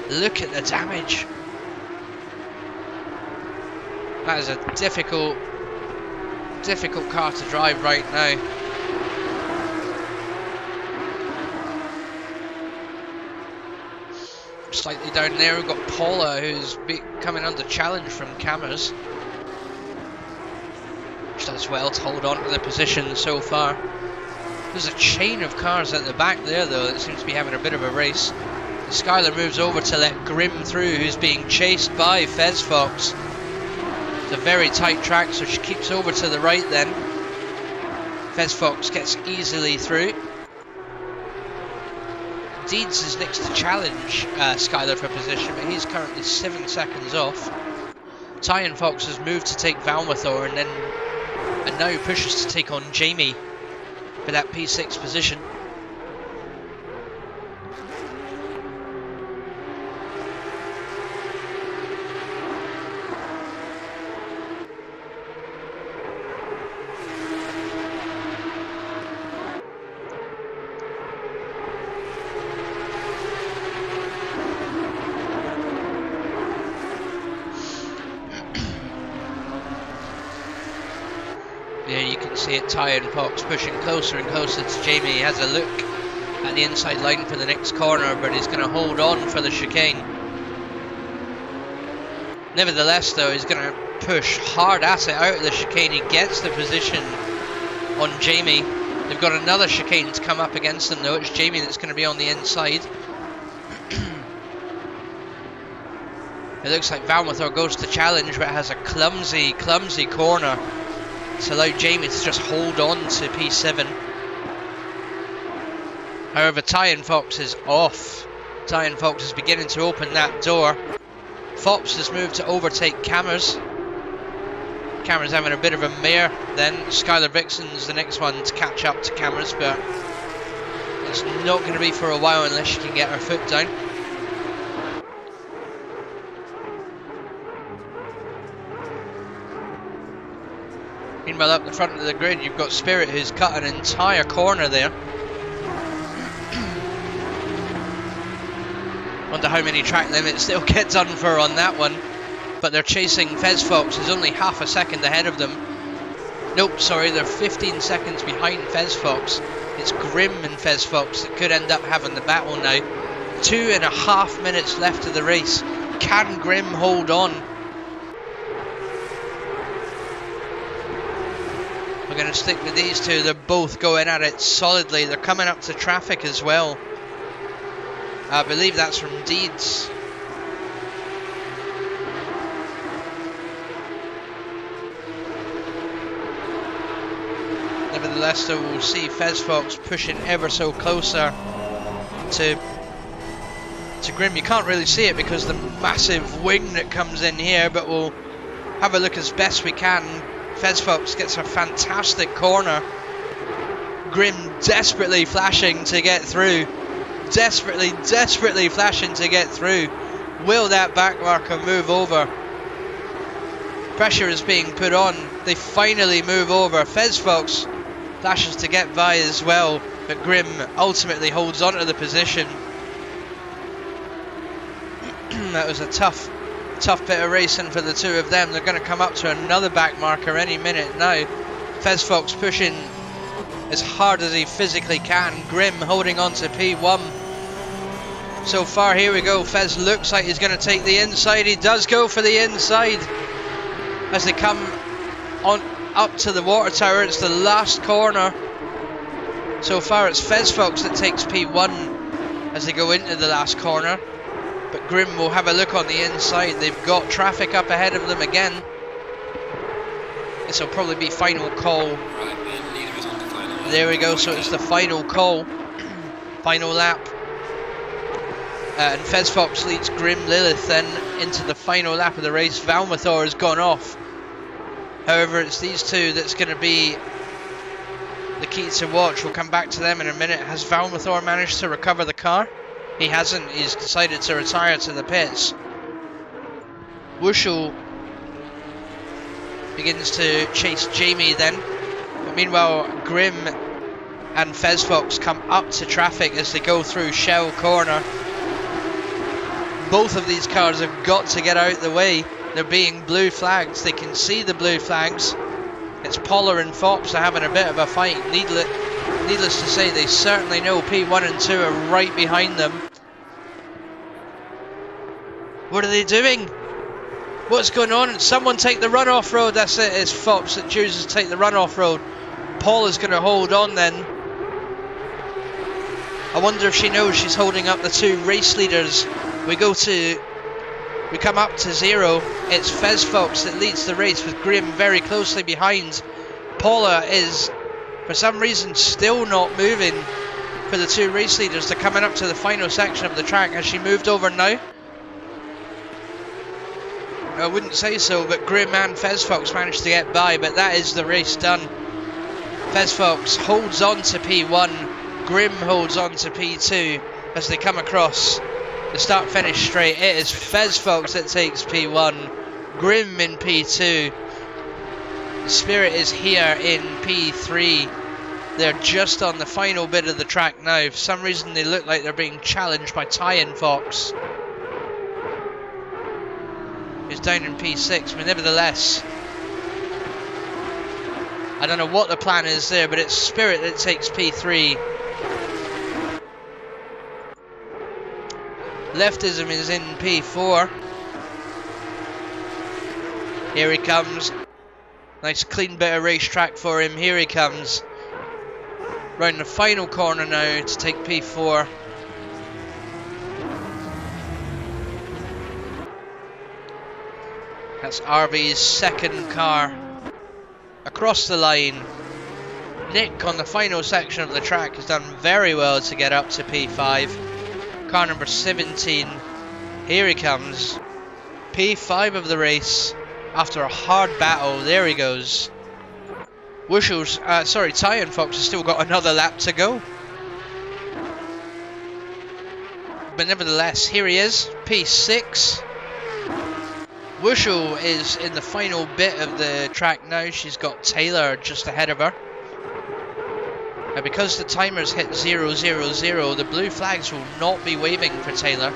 Look at the damage. That is a difficult car to drive right now. Slightly down there, we've got Paula, who's coming under challenge from Cameras. She does well to hold on to the position so far. There's a chain of cars at the back there though that seems to be having a bit of a race. Skylar moves over to let Grim through, who's being chased by Fez Fox. It's a very tight track, so she keeps over to the right then. Fez Fox gets easily through. Deeds is next to challenge Skylar for position, but he's currently 7 seconds off. Tyan Fox has moved to take Valmathor and now pushes to take on Jamie for that P6 position. There you can see it, Tyan Fox pushing closer and closer to Jamie. He has a look at the inside line for the next corner, but he's going to hold on for the chicane. Nevertheless though, he's going to push hard at it out of the chicane. He gets the position on Jamie. They've got another chicane to come up against them though. It's Jamie that's going to be on the inside. It looks like Valmathor goes to challenge, but has a clumsy corner to allow Jamie to just hold on to P7. However, Tyan Fox is off. Tyan Fox is beginning to open that door. Fops has moved to overtake Cameras. Cameras having a bit of a mare then. Skylar Vixen's the next one to catch up to Cameras, but it's not going to be for a while unless she can get her foot down. Meanwhile, up the front of the grid, you've got Spirit, who's cut an entire corner there. Wonder how many track limits they'll get done for on that one. But they're chasing Fez Fox, who's only half a second ahead of them. Nope, sorry, they're 15 seconds behind Fez Fox. It's Grim and Fez Fox that could end up having the battle now. 2.5 minutes left of the race. Can Grim hold on? We're going to stick with these two. They're both going at it solidly. They're coming up to traffic as well. I believe that's from Deeds. Nevertheless, though, we'll see Fez Fox pushing ever so closer to Grim. You can't really see it because of the massive wing that comes in here, but we'll have a look as best we can. Fez Fox gets a fantastic corner. Grim desperately flashing to get through. Desperately flashing to get through. Will that back marker move over? Pressure is being put on. They finally move over. Fez Fox flashes to get by as well, but Grim ultimately holds on to the position. That was a tough bit of racing for the two of them. They're going to come up to another back marker any minute now. Fez Fox pushing as hard as he physically can. Grim holding on to P1. So far, here we go. Fez looks like he's going to take the inside. He does go for the inside. As they come on up to the water tower, it's the last corner. So far, it's Fez Fox that takes P1 as they go into the last corner. But Grim will have a look on the inside. They've got traffic up ahead of them again. This will probably be final call. There we go, so it's the final call. Final lap. And Fez Fox leads Grim Lilith then into the final lap of the race. Valmathor has gone off. However, it's these two that's going to be the key to watch. We'll come back to them in a minute. Has Valmathor managed to recover the car? He hasn't. He's decided to retire to the pits. Wushel begins to chase Jamie then. But meanwhile, Grim and Fez Fox come up to traffic as they go through Shell Corner. Both of these cars have got to get out of the way. They're being blue flags. They can see the blue flags. It's Polar and Fops are having a bit of a fight. Needless to say, they certainly know P1 and 2 are right behind them. What are they doing? What's going on? Someone take the runoff road. That's it. It's Fops that chooses to take the runoff road. Paul is going to hold on then. I wonder if she knows she's holding up the two race leaders. We come up to 0. It's Fez Fox that leads the race with Grim very closely behind. Paula is, for some reason, still not moving for the two race leaders. They're coming up to the final section of the track. Has she moved over now? I wouldn't say so, but Grim and Fez Fox managed to get by, but that is the race done. Fez Fox holds on to P1. Grim holds on to P2 as they come across the start-finish straight. It is Fez Fox that takes P1, Grim in P2. Spirit is here in P3. They're just on the final bit of the track now. For some reason they look like they're being challenged by Tyan Fox, who's down in P6, but nevertheless, I don't know what the plan is there, but it's Spirit that takes P3. Leftism is in P4. Here he comes. Nice clean bit of racetrack for him. Here he comes. Round the final corner now to take P4. That's RV's second car across the line. Nick on the final section of the track has done very well to get up to P5. Car number 17, here he comes. P5 of the race after a hard battle. There he goes. Ty and Fox has still got another lap to go. But nevertheless, here he is, P6. Wushel is in the final bit of the track now. She's got Taylor just ahead of her. And because the timers hit 000, the blue flags will not be waving for Taylor.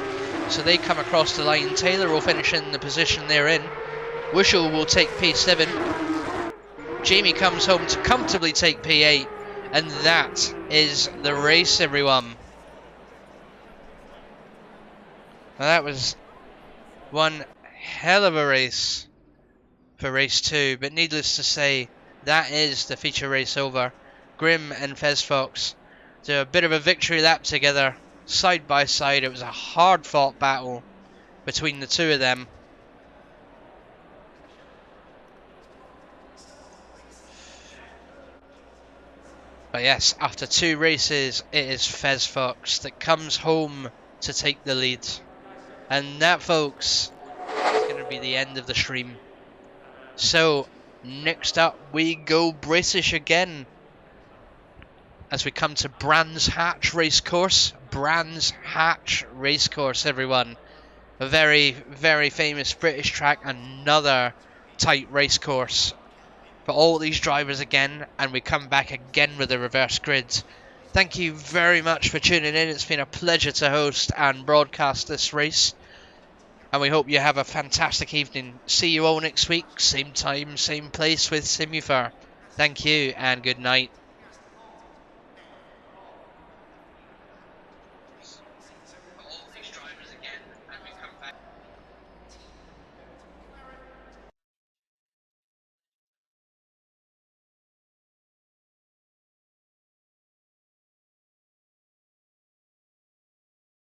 So they come across the line. Taylor will finish in the position they're in. Wushel will take P7. Jamie comes home to comfortably take P8. And that is the race, everyone. Now that was one hell of a race for race 2. But needless to say, that is the feature race over. Grim and Fez Fox do a bit of a victory lap together, side by side. It was a hard fought battle between the two of them. But yes, after 2 races, it is Fez Fox that comes home to take the lead. And that, folks, is going to be the end of the stream. So, next up we go British again. As we come to Brands Hatch Racecourse. Brands Hatch Racecourse, everyone. A very, very famous British track. Another tight racecourse for all these drivers again. And we come back again with a reverse grid. Thank you very much for tuning in. It's been a pleasure to host and broadcast this race. And we hope you have a fantastic evening. See you all next week. Same time, same place with Simufur. Thank you and good night.